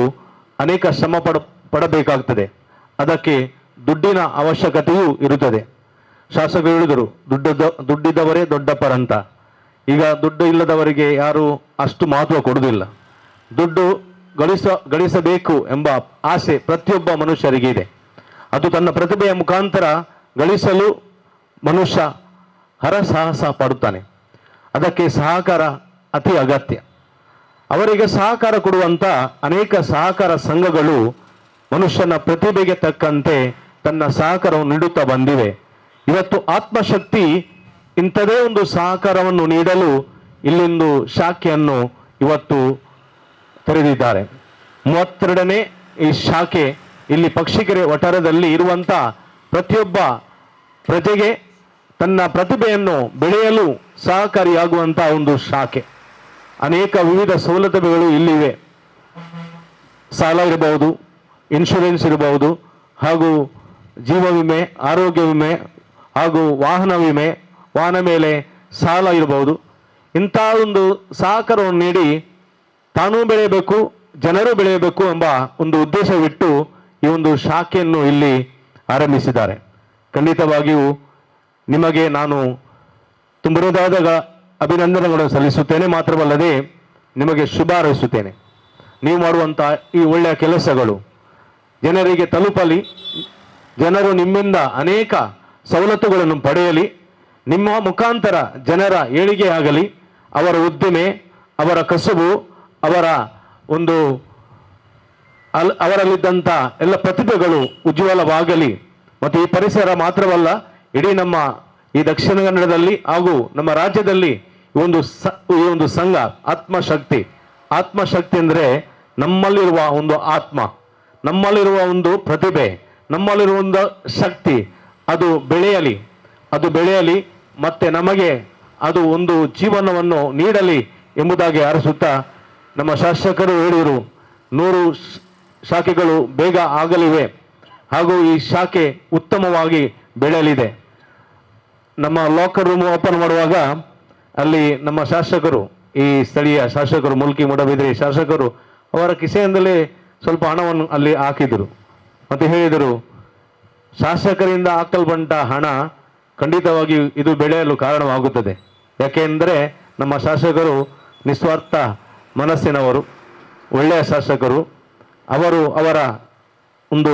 ಅನೇಕ ಶ್ರಮ ಪಡಬೇಕಾಗ್ತದೆ. ಅದಕ್ಕೆ ದುಡ್ಡಿನ ಅವಶ್ಯಕತೆಯೂ ಇರುತ್ತದೆ. ಶಾಸಕರು ಹೇಳಿದರು, ದುಡ್ಡಿದ್ದವರೇ ದೊಡ್ಡಪ್ಪರಂತ. ಈಗ ದುಡ್ಡು ಇಲ್ಲದವರಿಗೆ ಯಾರು ಅಷ್ಟು ಮಹತ್ವ ಕೊಡುವುದಿಲ್ಲ. ದುಡ್ಡು ಗಳಿಸಬೇಕು ಎಂಬ ಆಸೆ ಪ್ರತಿಯೊಬ್ಬ ಮನುಷ್ಯರಿಗೆ ಇದೆ. ಅದು ತನ್ನ ಪ್ರತಿಭೆಯ ಮುಖಾಂತರ ಗಳಿಸಲು ಮನುಷ್ಯ ಹರಸಾಹಸ ಪಡುತ್ತಾನೆ. ಅದಕ್ಕೆ ಸಹಕಾರ ಅತಿ ಅಗತ್ಯ. ಅವರಿಗೆ ಸಹಕಾರ ಕೊಡುವಂತ ಅನೇಕ ಸಹಕಾರ ಸಂಘಗಳು ಮನುಷ್ಯನ ಪ್ರತಿಭೆಗೆ ತಕ್ಕಂತೆ ತನ್ನ ಸಹಕಾರವನ್ನು ನೀಡುತ್ತಾ ಬಂದಿವೆ. ಇವತ್ತು ಆತ್ಮಶಕ್ತಿ ಇಂಥದೇ ಒಂದು ಸಹಕಾರವನ್ನು ನೀಡಲು ಇಲ್ಲೊಂದು ಶಾಖೆಯನ್ನು ಇವತ್ತು ತೆರೆದಿದ್ದಾರೆ. 32ನೇ ಈ ಶಾಖೆ ಇಲ್ಲಿ ಪಕ್ಷಿಕೆರೆ ವಠಾರದಲ್ಲಿ ಇರುವಂತ ಪ್ರತಿಯೊಬ್ಬ ಪ್ರಜೆಗೆ ತನ್ನ ಪ್ರತಿಭೆಯನ್ನು ಬೆಳೆಯಲು ಸಹಕಾರಿಯಾಗುವಂತ ಒಂದು ಶಾಖೆ. ಅನೇಕ ವಿವಿಧ ಸೌಲಭ್ಯಗಳು ಇಲ್ಲಿವೆ. ಸಾಲ ಇರಬಹುದು, ಇನ್ಶೂರೆನ್ಸ್ ಇರಬಹುದು, ಹಾಗೂ ಜೀವ ವಿಮೆ, ಆರೋಗ್ಯ ವಿಮೆ ಹಾಗೂ ವಾಹನ ವಿಮೆ, ವಾಹನ ಮೇಲೆ ಸಾಲ ಇರಬಹುದು. ಇಂಥ ಒಂದು ಸಹಕಾರವನ್ನು ನೀಡಿ ತಾನೂ ಬೆಳೆಯಬೇಕು, ಜನರು ಬೆಳೆಯಬೇಕು ಎಂಬ ಒಂದು ಉದ್ದೇಶವಿಟ್ಟು ಈ ಒಂದು ಶಾಖೆಯನ್ನು ಇಲ್ಲಿ ಆರಂಭಿಸಿದ್ದಾರೆ. ಖಂಡಿತವಾಗಿಯೂ ನಿಮಗೆ ನಾನು ತುಂಬುವುದಾದ ಅಭಿನಂದನೆಗಳನ್ನು ಸಲ್ಲಿಸುತ್ತೇನೆ. ಮಾತ್ರವಲ್ಲದೆ ನಿಮಗೆ ಶುಭ ಹಾರೈಸುತ್ತೇನೆ. ನೀವು ಮಾಡುವಂಥ ಈ ಒಳ್ಳೆಯ ಕೆಲಸಗಳು ಜನರಿಗೆ ತಲುಪಲಿ, ಜನರು ನಿಮ್ಮಿಂದ ಅನೇಕ ಸವಲತ್ತುಗಳನ್ನು ಪಡೆಯಲಿ, ನಿಮ್ಮ ಮುಖಾಂತರ ಜನರ ಏಳಿಗೆ ಆಗಲಿ, ಅವರ ಉದ್ದಿಮೆ, ಅವರ ಕಸುಬು, ಅವರ ಒಂದು ಅವರಲ್ಲಿದ್ದಂಥ ಎಲ್ಲ ಪ್ರತಿಭೆಗಳು ಉಜ್ವಲವಾಗಲಿ. ಮತ್ತು ಈ ಪರಿಸರ ಮಾತ್ರವಲ್ಲ, ಇಡೀ ನಮ್ಮ ಈ ದಕ್ಷಿಣ ಕನ್ನಡದಲ್ಲಿ ಹಾಗೂ ನಮ್ಮ ರಾಜ್ಯದಲ್ಲಿ ಈ ಒಂದು ಸಂಘ ಆತ್ಮಶಕ್ತಿ ಅಂದರೆ ನಮ್ಮಲ್ಲಿರುವ ಒಂದು ಆತ್ಮ, ನಮ್ಮಲ್ಲಿರುವ ಒಂದು ಪ್ರತಿಭೆ, ನಮ್ಮಲ್ಲಿರುವ ಒಂದು ಶಕ್ತಿ ಅದು ಬೆಳೆಯಲಿ ಮತ್ತೆ ನಮಗೆ ಅದು ಒಂದು ಜೀವನವನ್ನು ನೀಡಲಿ ಎಂಬುದಾಗಿ ಹಾರೈಸುತ್ತಾ, ನಮ್ಮ ಶಾಸಕರು ಹೇಳಿದರು 100 ಶಾಖೆಗಳು ಬೇಗ ಆಗಲಿವೆ ಹಾಗೂ ಈ ಶಾಖೆ ಉತ್ತಮವಾಗಿ ಬೆಳೆಯಲಿದೆ. ನಮ್ಮ ಲಾಕರ್ ರೂಮ್ ಓಪನ್ ಮಾಡುವಾಗ ಅಲ್ಲಿ ನಮ್ಮ ಶಾಸಕರು, ಈ ಸ್ಥಳೀಯ ಶಾಸಕರು, ಮುಲ್ಕಿ ಮೂಡಬಿದ್ರೆ ಶಾಸಕರು ಅವರ ಕಿಸೆಯಿಂದಲೇ ಸ್ವಲ್ಪ ಹಣವನ್ನು ಅಲ್ಲಿ ಹಾಕಿದರು. ಮತ್ತೆ ಹೇಳಿದರು, ಶಾಸಕರಿಂದ ಹಾಕಲ್ಪಟ್ಟ ಹಣ ಖಂಡಿತವಾಗಿ ಇದು ಬೆಳೆಯಲು ಕಾರಣವಾಗುತ್ತದೆ. ಯಾಕೆಂದರೆ ನಮ್ಮ ಶಾಸಕರು ನಿಸ್ವಾರ್ಥ ಮನಸ್ಸಿನವರು, ಒಳ್ಳೆಯ ಶಾಸಕರು. ಅವರು ಅವರ ಒಂದು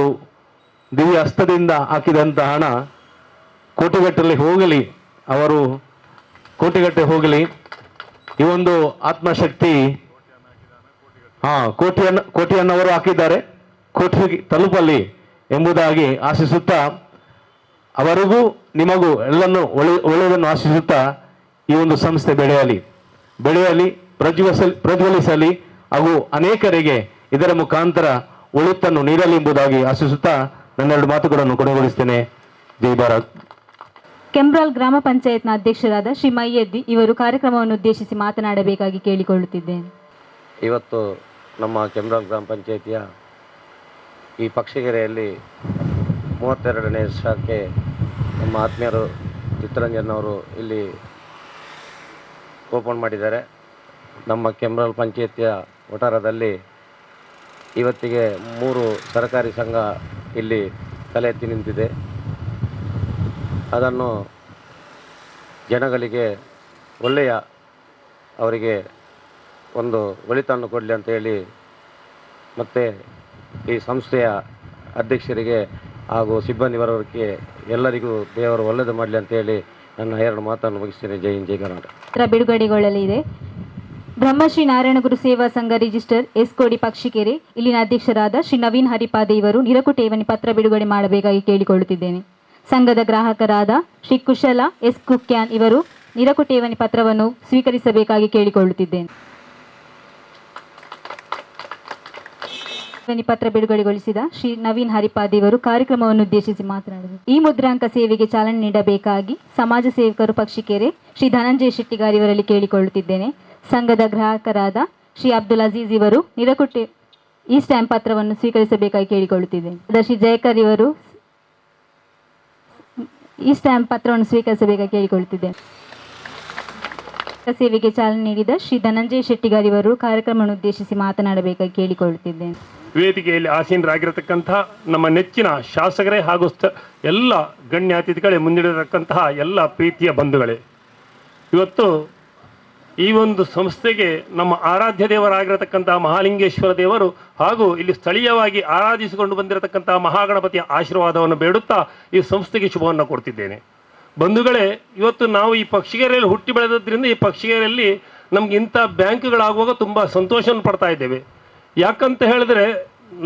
ದಿವ್ಯ ಹಸ್ತದಿಂದ ಹಾಕಿದಂಥ ಹಣ ಕೋಟಿಗಟ್ಟಲೆ ಹೋಗಲಿ, ಅವರು ಕೋಟಿಗಟ್ಟಲೆ ಈ ಒಂದು ಆತ್ಮಶಕ್ತಿ ಕೋಟಿಯನ್ನು ಅವರು ಹಾಕಿದ್ದಾರೆ, ಕೋಟಿ ತಲುಪಲಿ ಎಂಬುದಾಗಿ ಆಶಿಸುತ್ತಾ, ಅವರಿಗೂ ನಿಮಗೂ ಎಲ್ಲನ್ನು ಒಳ್ಳೆಯದನ್ನು ಆಶಿಸುತ್ತಾ ಈ ಒಂದು ಸಂಸ್ಥೆ ಬೆಳೆಯಲಿ, ಪ್ರಜ್ವಲಿಸಲಿ ಹಾಗೂ ಅನೇಕರಿಗೆ ಇದರ ಮುಖಾಂತರ ಒಳಿತನ್ನು ನೀಡಲಿ ಎಂಬುದಾಗಿ ಆಶಿಸುತ್ತಾ ನನ್ನ 2 ಮಾತುಗಳನ್ನು ಕೊನೆಗೊಳಿಸ್ತೇನೆ. ಜೈ ಭಾರತ್. ಕೆಂಬ್ರಾಲ್ ಗ್ರಾಮ ಪಂಚಾಯತ್ನ ಅಧ್ಯಕ್ಷರಾದ ಶ್ರೀ ಮೈಯದ್ದಿ ಇವರು ಕಾರ್ಯಕ್ರಮವನ್ನು ಉದ್ದೇಶಿಸಿ ಮಾತನಾಡಬೇಕಾಗಿ ಕೇಳಿಕೊಳ್ಳುತ್ತಿದ್ದೇನೆ. ಇವತ್ತು ನಮ್ಮ ಕೆಂಬ್ರಾಲ್ ಗ್ರಾಮ ಪಂಚಾಯಿತಿಯ ಈ ಪಕ್ಷಿಗೆರೆಯಲ್ಲಿ 32ನೇ ಶಾಖೆ ನಮ್ಮ ಆತ್ಮೀಯರು ಚಿತ್ತರಂಜನ್ ಅವರು ಇಲ್ಲಿ ಓಪನ್ ಮಾಡಿದ್ದಾರೆ. ನಮ್ಮ ಕೆಂಬ್ರಾಲ್ ಪಂಚಾಯಿತಿಯ ವಠಾರದಲ್ಲಿ ಇವತ್ತಿಗೆ 3 ಸರಕಾರಿ ಸಂಘ ಇಲ್ಲಿ ತಲೆ ಎತ್ತಿ ನಿಂತಿದೆ. ಅದನ್ನು ಜನಗಳಿಗೆ ಒಳ್ಳೆಯ ಅವರಿಗೆ ಒಂದು ಒಳಿತನ್ನು ಕೊಡಲಿ ಅಂತೇಳಿ ಮತ್ತು ಈ ಸಂಸ್ಥೆಯ ಅಧ್ಯಕ್ಷರಿಗೆ ಹಾಗೂ ಸಿಬ್ಬಂದಿ ವರ್ಗಕ್ಕೆ ಎಲ್ಲರಿಗೂ ದೇವರು ಒಳ್ಳೆಯದು ಮಾಡಲಿ ಅಂತೇಳಿ ನನ್ನ 2 ಮಾತನ್ನು ಮುಗಿಸ್ತೇನೆ. ಜೈ ಹಿಂದ್, ಜೈ ಕರ್ನಾಟಕ. ಬಿಡುಗಡೆಗೊಳ್ಳಲಿದೆ. ಬ್ರಹ್ಮಶ್ರೀ ನಾರಾಯಣಗುರು ಸೇವಾ ಸಂಘ ರಿಜಿಸ್ಟರ್ ಎಸ್ಕೋಡಿ ಪಕ್ಷಿಕೆರೆ ಇಲ್ಲಿನ ಅಧ್ಯಕ್ಷರಾದ ಶ್ರೀ ನವೀನ್ ಹರಿಪಾದೆ ಇವರು ನಿರಕು ಠೇವಣಿ ಪತ್ರ ಬಿಡುಗಡೆ ಮಾಡಬೇಕಾಗಿ ಕೇಳಿಕೊಳ್ಳುತ್ತಿದ್ದೇನೆ. ಸಂಘದ ಗ್ರಾಹಕರಾದ ಶ್ರೀ ಕುಶಲ ಎಸ್ ಕುಕ್ಯಾನ್ ಇವರು ನಿರಕು ಠೇವಣಿ ಪತ್ರವನ್ನು ಸ್ವೀಕರಿಸಬೇಕಾಗಿ ಕೇಳಿಕೊಳ್ಳುತ್ತಿದ್ದೇನೆ. ಠೇವಣಿ ಪತ್ರ ಬಿಡುಗಡೆಗೊಳಿಸಿದ ಶ್ರೀ ನವೀನ್ ಹರಿಪಾದೆ ಇವರು ಕಾರ್ಯಕ್ರಮವನ್ನು ಉದ್ದೇಶಿಸಿ ಮಾತನಾಡಿದರು. ಈ ಮುದ್ರಾಂಕ ಸೇವೆಗೆ ಚಾಲನೆ ನೀಡಬೇಕಾಗಿ ಸಮಾಜ ಸೇವಕರು ಪಕ್ಷಿಕೆರೆ ಶ್ರೀ ಧನಂಜಯ ಶೆಟ್ಟಿಗಾರ್ ಇವರಲ್ಲಿ ಕೇಳಿಕೊಳ್ಳುತ್ತಿದ್ದೇನೆ. ಸಂಘದ ಗ್ರಾಹಕರಾದ ಶ್ರೀ ಅಬ್ದುಲ್ ಅಜೀಜ್ ಇವರು ನಿರಕು ಈ ಸ್ಟ್ಯಾಂಪ್ ಪತ್ರವನ್ನು ಸ್ವೀಕರಿಸಬೇಕಾಗಿ ಕೇಳಿಕೊಳ್ಳುತ್ತಿದ್ದೇನೆ. ಶ್ರೀ ಜಯಕರ್ ಇವರು ಈ ಸ್ಟ್ಯಾಂಪ್ ಪತ್ರವನ್ನು ಸ್ವೀಕರಿಸಬೇಕಾಗಿ ಕೇಳಿಕೊಳ್ಳುತ್ತಿದ್ದೇನೆ. ಸೇವೆಗೆ ಚಾಲನೆ ನೀಡಿದ ಶ್ರೀ ಧನಂಜಯ ಶೆಟ್ಟಿಗಾರ್ ಇವರು ಕಾರ್ಯಕ್ರಮವನ್ನು ಉದ್ದೇಶಿಸಿ ಮಾತನಾಡಬೇಕಾಗಿ ಕೇಳಿಕೊಳ್ಳುತ್ತಿದ್ದೇನೆ. ವೇದಿಕೆಯಲ್ಲಿ ಆಸೀನರಾಗಿರತಕ್ಕಂತಹ ನಮ್ಮ ನೆಚ್ಚಿನ ಶಾಸಕರೇ ಹಾಗೂ ಎಲ್ಲ ಗಣ್ಯ ಅತಿಥಿಗಳೇ, ಮುಂದಿಡತಕ್ಕಂತಹ ಎಲ್ಲ ಪ್ರೀತಿಯ ಬಂಧುಗಳೇ, ಇವತ್ತು ಈ ಒಂದು ಸಂಸ್ಥೆಗೆ ನಮ್ಮ ಆರಾಧ್ಯ ದೇವರಾಗಿರತಕ್ಕಂತಹ ಮಹಾಲಿಂಗೇಶ್ವರ ದೇವರು ಹಾಗೂ ಇಲ್ಲಿ ಸ್ಥಳೀಯವಾಗಿ ಆರಾಧಿಸಿಕೊಂಡು ಬಂದಿರತಕ್ಕಂತಹ ಮಹಾಗಣಪತಿಯ ಆಶೀರ್ವಾದವನ್ನು ಬೇಡುತ್ತಾ ಈ ಸಂಸ್ಥೆಗೆ ಶುಭವನ್ನು ಕೊಡ್ತಿದ್ದೇನೆ. ಬಂಧುಗಳೇ, ಇವತ್ತು ನಾವು ಈ ಪಕ್ಷಿಗೆರೆಯಲ್ಲಿ ಹುಟ್ಟಿ ಬೆಳೆದದ್ರಿಂದ ಈ ಪಕ್ಷಿಗೆರೆಯಲ್ಲಿ ನಮ್ಗೆ ಇಂಥ ಬ್ಯಾಂಕ್ಗಳಾಗುವಾಗ ತುಂಬ ಸಂತೋಷವನ್ನು ಪಡ್ತಾ ಇದ್ದೇವೆ. ಯಾಕಂತ ಹೇಳಿದ್ರೆ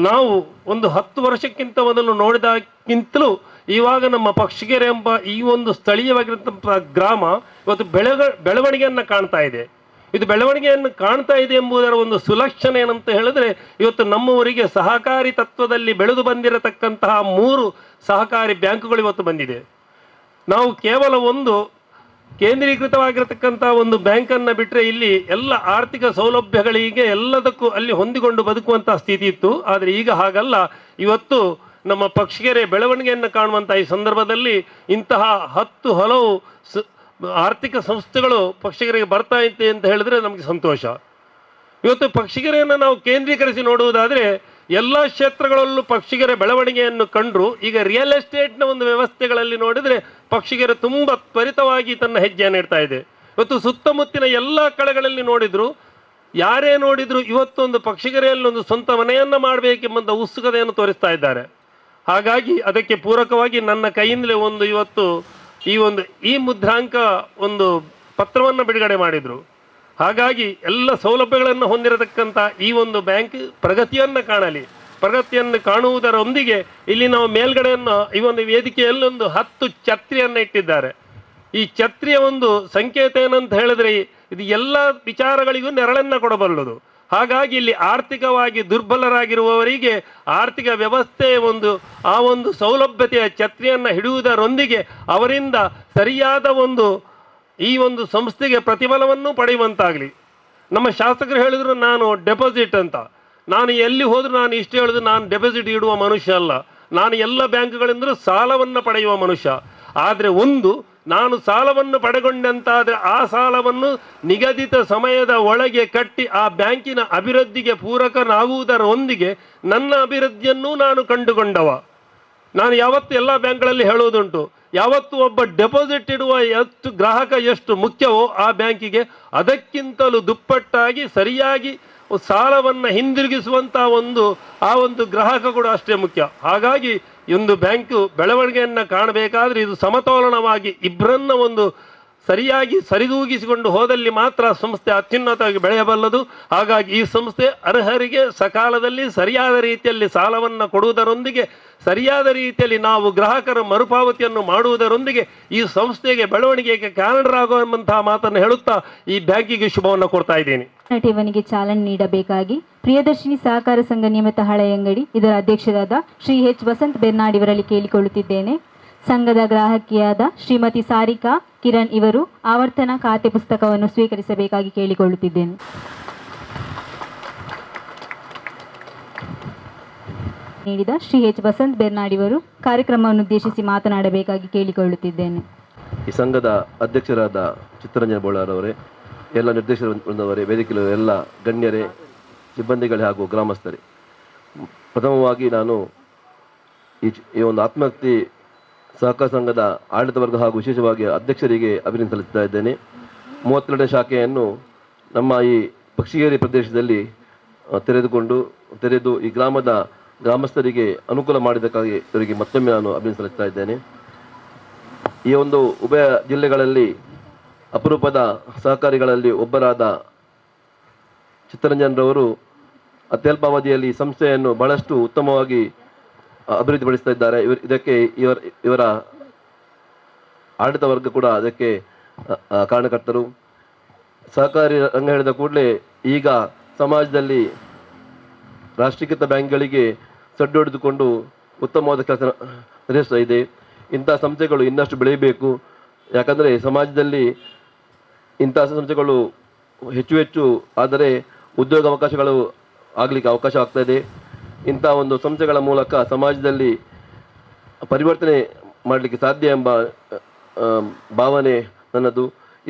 ನಾವು ಒಂದು 10 ವರ್ಷಕ್ಕಿಂತ ಮೊದಲು ನೋಡಿದಾಗಿಂತಲೂ ಇವಾಗ ನಮ್ಮ ಪಕ್ಷಿಗೆರೆ ಎಂಬ ಈ ಒಂದು ಸ್ಥಳೀಯವಾಗಿರುವಂಥ ಗ್ರಾಮ ಇವತ್ತು ಬೆಳವಣಿಗೆಯನ್ನು ಕಾಣ್ತಾ ಇದೆ. ಇದು ಬೆಳವಣಿಗೆಯನ್ನು ಕಾಣ್ತಾ ಇದೆ ಎಂಬುದರ ಒಂದು ಸುಲಕ್ಷಣ ಏನಂತ ಹೇಳಿದ್ರೆ, ಇವತ್ತು ನಮ್ಮವರಿಗೆ ಸಹಕಾರಿ ತತ್ವದಲ್ಲಿ ಬೆಳೆದು ಬಂದಿರತಕ್ಕಂತಹ 3 ಸಹಕಾರಿ ಬ್ಯಾಂಕುಗಳು ಇವತ್ತು ಬಂದಿದೆ. ನಾವು ಕೇವಲ ಒಂದು ಕೇಂದ್ರೀಕೃತವಾಗಿರತಕ್ಕಂಥ ಒಂದು ಬ್ಯಾಂಕನ್ನು ಬಿಟ್ಟರೆ ಇಲ್ಲಿ ಎಲ್ಲ ಆರ್ಥಿಕ ಸೌಲಭ್ಯಗಳಿಗೆ ಎಲ್ಲದಕ್ಕೂ ಅಲ್ಲಿ ಹೊಂದಿಕೊಂಡು ಬದುಕುವಂಥ ಸ್ಥಿತಿ ಇತ್ತು. ಆದರೆ ಈಗ ಹಾಗಲ್ಲ. ಇವತ್ತು ನಮ್ಮ ಪಕ್ಷಿಗೆರೆ ಬೆಳವಣಿಗೆಯನ್ನು ಕಾಣುವಂಥ ಈ ಸಂದರ್ಭದಲ್ಲಿ ಇಂತಹ 10 ಹಲವು ಆರ್ಥಿಕ ಸಂಸ್ಥೆಗಳು ಪಕ್ಷಿಗೆರೆಗೆ ಬರ್ತಾ ಇತ್ತೆ ಅಂತ ಹೇಳಿದ್ರೆ ನಮಗೆ ಸಂತೋಷ. ಇವತ್ತು ಪಕ್ಷಿಗೆರೆಯನ್ನು ನಾವು ಕೇಂದ್ರೀಕರಿಸಿ ನೋಡುವುದಾದರೆ ಎಲ್ಲ ಕ್ಷೇತ್ರಗಳಲ್ಲೂ ಪಕ್ಷಿಗೆರೆ ಬೆಳವಣಿಗೆಯನ್ನು ಕಂಡರೂ ಈಗ ರಿಯಲ್ ಎಸ್ಟೇಟ್ನ ಒಂದು ವ್ಯವಸ್ಥೆಗಳಲ್ಲಿ ನೋಡಿದರೆ ಪಕ್ಷಿಗೆರೆ ತುಂಬ ತ್ವರಿತವಾಗಿ ತನ್ನ ಹೆಜ್ಜೆಯನ್ನು ಇಡ್ತಾ ಇದೆ. ಇವತ್ತು ಸುತ್ತಮುತ್ತಿನ ಎಲ್ಲ ಕಡೆಗಳಲ್ಲಿ ನೋಡಿದ್ರು, ಯಾರೇ ನೋಡಿದ್ರು ಇವತ್ತೊಂದು ಪಕ್ಷಿಗೆರೆಯಲ್ಲಿ ಒಂದು ಸ್ವಂತ ಮನೆಯನ್ನು ಮಾಡಬೇಕೆಂಬಂಥ ಉತ್ಸುಕತೆಯನ್ನು ತೋರಿಸ್ತಾ ಇದ್ದಾರೆ. ಹಾಗಾಗಿ ಅದಕ್ಕೆ ಪೂರಕವಾಗಿ ನನ್ನ ಕೈಯಿಂದಲೇ ಒಂದು ಇವತ್ತು ಈ ಮುದ್ರಾಂಕ ಒಂದು ಪತ್ರವನ್ನು ಬಿಡುಗಡೆ ಮಾಡಿದರು. ಹಾಗಾಗಿ ಎಲ್ಲ ಸೌಲಭ್ಯಗಳನ್ನು ಹೊಂದಿರತಕ್ಕಂಥ ಈ ಒಂದು ಬ್ಯಾಂಕ್ ಪ್ರಗತಿಯನ್ನು ಕಾಣಲಿ. ಪ್ರಗತಿಯನ್ನು ಕಾಣುವುದರೊಂದಿಗೆ ಇಲ್ಲಿ ನಾವು ಮೇಲ್ಗಡೆಯನ್ನು ಈ ಒಂದು ವೇದಿಕೆಯಲ್ಲೊಂದು 10 ಛತ್ರಿಯನ್ನು ಇಟ್ಟಿದ್ದಾರೆ. ಈ ಛತ್ರಿಯ ಒಂದು ಸಂಕೇತ ಏನಂತ ಹೇಳಿದ್ರೆ ಇದು ಎಲ್ಲ ವಿಚಾರಗಳಿಗೂ ನೆರಳನ್ನು ಕೊಡಬಲ್ಲದು. ಹಾಗಾಗಿ ಇಲ್ಲಿ ಆರ್ಥಿಕವಾಗಿ ದುರ್ಬಲರಾಗಿರುವವರಿಗೆ ಆರ್ಥಿಕ ವ್ಯವಸ್ಥೆಯ ಆ ಒಂದು ಸೌಲಭ್ಯತೆಯ ಛತ್ರಿಯನ್ನು ಹಿಡಿಯುವುದರೊಂದಿಗೆ ಅವರಿಂದ ಸರಿಯಾದ ಈ ಒಂದು ಸಂಸ್ಥೆಗೆ ಪ್ರತಿಫಲವನ್ನು ಪಡೆಯುವಂತಾಗಲಿ. ನಮ್ಮ ಶಾಸಕರು ಹೇಳಿದ್ರು ನಾನು ಡೆಪಾಸಿಟ್ ಅಂತ. ನಾನು ಎಲ್ಲಿ ಹೋದರೂ ನಾನು ಇಷ್ಟು ಹೇಳಿದ್ರು, ನಾನು ಡೆಪಾಸಿಟ್ ಇಡುವ ಮನುಷ್ಯ ಅಲ್ಲ. ನಾನು ಎಲ್ಲ ಬ್ಯಾಂಕ್ಗಳಿಂದಲೂ ಸಾಲವನ್ನು ಪಡೆಯುವ ಮನುಷ್ಯ. ಆದರೆ ನಾನು ಸಾಲವನ್ನು ಪಡೆಗೊಂಡಂತಾದರೆ ಆ ಸಾಲವನ್ನು ನಿಗದಿತ ಸಮಯದ ಒಳಗೆ ಕಟ್ಟಿ ಆ ಬ್ಯಾಂಕಿನ ಅಭಿವೃದ್ಧಿಗೆ ಪೂರಕನಾಗುವುದರೊಂದಿಗೆ ನನ್ನ ಅಭಿವೃದ್ಧಿಯನ್ನೂ ನಾನು ಕಂಡುಕೊಂಡವ. ನಾನು ಯಾವತ್ತು ಎಲ್ಲ ಬ್ಯಾಂಕ್ಗಳಲ್ಲಿ ಹೇಳುವುದುಂಟು, ಯಾವತ್ತು ಒಬ್ಬ ಡೆಪಾಸಿಟ್ ಇಡುವ ಗ್ರಾಹಕ ಎಷ್ಟು ಮುಖ್ಯವೋ ಆ ಬ್ಯಾಂಕಿಗೆ ಅದಕ್ಕಿಂತಲೂ ದುಪ್ಪಟ್ಟಾಗಿ ಸರಿಯಾಗಿ ಸಾಲವನ್ನು ಹಿಂದಿರುಗಿಸುವಂಥ ಆ ಒಂದು ಗ್ರಾಹಕ ಕೂಡ ಅಷ್ಟೇ ಮುಖ್ಯ. ಹಾಗಾಗಿ ಒಂದು ಬ್ಯಾಂಕು ಬೆಳವಣಿಗೆಯನ್ನು ಕಾಣಬೇಕಾದ್ರೆ ಇದು ಸಮತೋಲನವಾಗಿ ಇಬ್ಬರನ್ನ ಸರಿಯಾಗಿ ಸರಿದೂಗಿಸಿಕೊಂಡು ಹೋದಲ್ಲಿ ಮಾತ್ರ ಸಂಸ್ಥೆ ಅತ್ಯುನ್ನತವಾಗಿ ಬೆಳೆಯಬಲ್ಲದು. ಹಾಗಾಗಿ ಈ ಸಂಸ್ಥೆ ಅರ್ಹರಿಗೆ ಸಕಾಲದಲ್ಲಿ ಸರಿಯಾದ ರೀತಿಯಲ್ಲಿ ಸಾಲವನ್ನು ಕೊಡುವುದರೊಂದಿಗೆ ಸರಿಯಾದ ರೀತಿಯಲ್ಲಿ ನಾವು ಗ್ರಾಹಕರ ಮರುಪಾವತಿಯನ್ನು ಮಾಡುವುದರೊಂದಿಗೆ ಈ ಸಂಸ್ಥೆಗೆ ಬೆಳವಣಿಗೆಗೆ ಕಾರಣರಾಗುವಂತಹ ಮಾತನ್ನು ಹೇಳುತ್ತಾ ಈ ಬ್ಯಾಂಕಿಗೆ ಶುಭವನ್ನು ಕೊಡ್ತಾ ಇದ್ದೇನೆ. ಠೇವಣಿಗೆ ಚಾಲನೆ ನೀಡಬೇಕಾಗಿ ಪ್ರಿಯದರ್ಶಿನಿ ಸಹಕಾರ ಸಂಘ ನಿಯಮಿತ ಹಳೆಯಂಗಡಿ ಇದರ ಅಧ್ಯಕ್ಷರಾದ ಶ್ರೀ ಎಚ್ ವಸಂತ್ ಬೆರ್ನಾಡ್ ಇವರಲ್ಲಿ ಕೇಳಿಕೊಳ್ಳುತ್ತಿದ್ದೇನೆ. ಸಂಘದ ಗ್ರಾಹಕಿಯಾದ ಶ್ರೀಮತಿ ಸಾರಿಕಾ ಕಿರಣ್ ಇವರು ಆವರ್ತನ ಖಾತೆ ಪುಸ್ತಕವನ್ನು ಸ್ವೀಕರಿಸಬೇಕಾಗಿ ಕೇಳಿಕೊಳ್ಳುತ್ತಿದ್ದೇನೆ. ನೀಡಿದ ಶ್ರೀ ಎಚ್ ವಸಂತ್ ಬೆರ್ನಾಡ್ ಇವರು ಕಾರ್ಯಕ್ರಮವನ್ನು ಉದ್ದೇಶಿಸಿ ಮಾತನಾಡಬೇಕಾಗಿ ಕೇಳಿಕೊಳ್ಳುತ್ತಿದ್ದೇನೆ. ಈ ಸಂಘದ ಅಧ್ಯಕ್ಷರಾದ ಚಿತ್ತರಂಜನ್ ಬೋಳಾರವರೇ, ಎಲ್ಲ ನಿರ್ದೇಶಕರವರೇ, ವೇದಿಕೆಯ ಎಲ್ಲ ಗಣ್ಯರೇ, ಸಿಬ್ಬಂದಿಗಳೇ ಹಾಗೂ ಗ್ರಾಮಸ್ಥರೇ, ಪ್ರಥಮವಾಗಿ ನಾನು ಈ ಒಂದು ಆತ್ಮಹತ್ಯೆ ಸಹಕಾರ ಸಂಘದ ಆಡಳಿತ ವರ್ಗ ಹಾಗೂ ವಿಶೇಷವಾಗಿ ಅಧ್ಯಕ್ಷರಿಗೆ ಅಭಿನಂದಿಸುತ್ತಾ ಇದ್ದೇನೆ. 32ನೇ ಶಾಖೆಯನ್ನು ನಮ್ಮ ಈ ಪಕ್ಷಿಗೇರಿ ಪ್ರದೇಶದಲ್ಲಿ ತೆರೆದು ಈ ಗ್ರಾಮದ ಗ್ರಾಮಸ್ಥರಿಗೆ ಅನುಕೂಲ ಮಾಡಿದ್ದಕ್ಕಾಗಿ ಇವರಿಗೆ ಮತ್ತೊಮ್ಮೆ ನಾನು ಅಭಿನಂದಿಸುತ್ತಾ ಇದ್ದೇನೆ. ಈ ಒಂದು ಉಭಯ ಜಿಲ್ಲೆಗಳಲ್ಲಿ ಅಪರೂಪದ ಸಹಕಾರಿಗಳಲ್ಲಿ ಒಬ್ಬರಾದ ಚಿತ್ತರಂಜನ್ರವರು ಅತ್ಯಲ್ಪಾವಧಿಯಲ್ಲಿ ಸಂಸ್ಥೆಯನ್ನು ಬಹಳಷ್ಟು ಉತ್ತಮವಾಗಿ ಅಭಿವೃದ್ಧಿಪಡಿಸ್ತಾ ಇದ್ದಾರೆ. ಇದಕ್ಕೆ ಇವರ ಆಡಳಿತ ವರ್ಗ ಕೂಡ ಅದಕ್ಕೆ ಕಾರಣಕರ್ತರು. ಸಹಕಾರಿ ರಂಗ ಹೇಳಿದ ಕೂಡಲೇ ಈಗ ಸಮಾಜದಲ್ಲಿ ರಾಷ್ಟ್ರೀಕೃತ ಬ್ಯಾಂಕ್ಗಳಿಗೆ ಸಡ್ಡು ಹೊಡೆದುಕೊಂಡು ಉತ್ತಮವಾದ ಕೆಲಸ ನಿರ್ವಹಿಸ್ತಾ ಇದೆ. ಇಂಥ ಸಂಸ್ಥೆಗಳು ಇನ್ನಷ್ಟು ಬೆಳೆಯಬೇಕು. ಯಾಕಂದರೆ ಸಮಾಜದಲ್ಲಿ ಇಂಥ ಸಂಸ್ಥೆಗಳು ಹೆಚ್ಚು ಆದರೆ ಉದ್ಯೋಗ ಅವಕಾಶಗಳು ಆಗಲಿಕ್ಕೆ ಅವಕಾಶ ಆಗ್ತಾ ಇದೆ. ಇಂಥ ಒಂದು ಸಂಸ್ಥೆಗಳ ಮೂಲಕ ಸಮಾಜದಲ್ಲಿ ಪರಿವರ್ತನೆ ಮಾಡಲಿಕ್ಕೆ ಸಾಧ್ಯ ಎಂಬ ಭಾವನೆ ನನ್ನದು.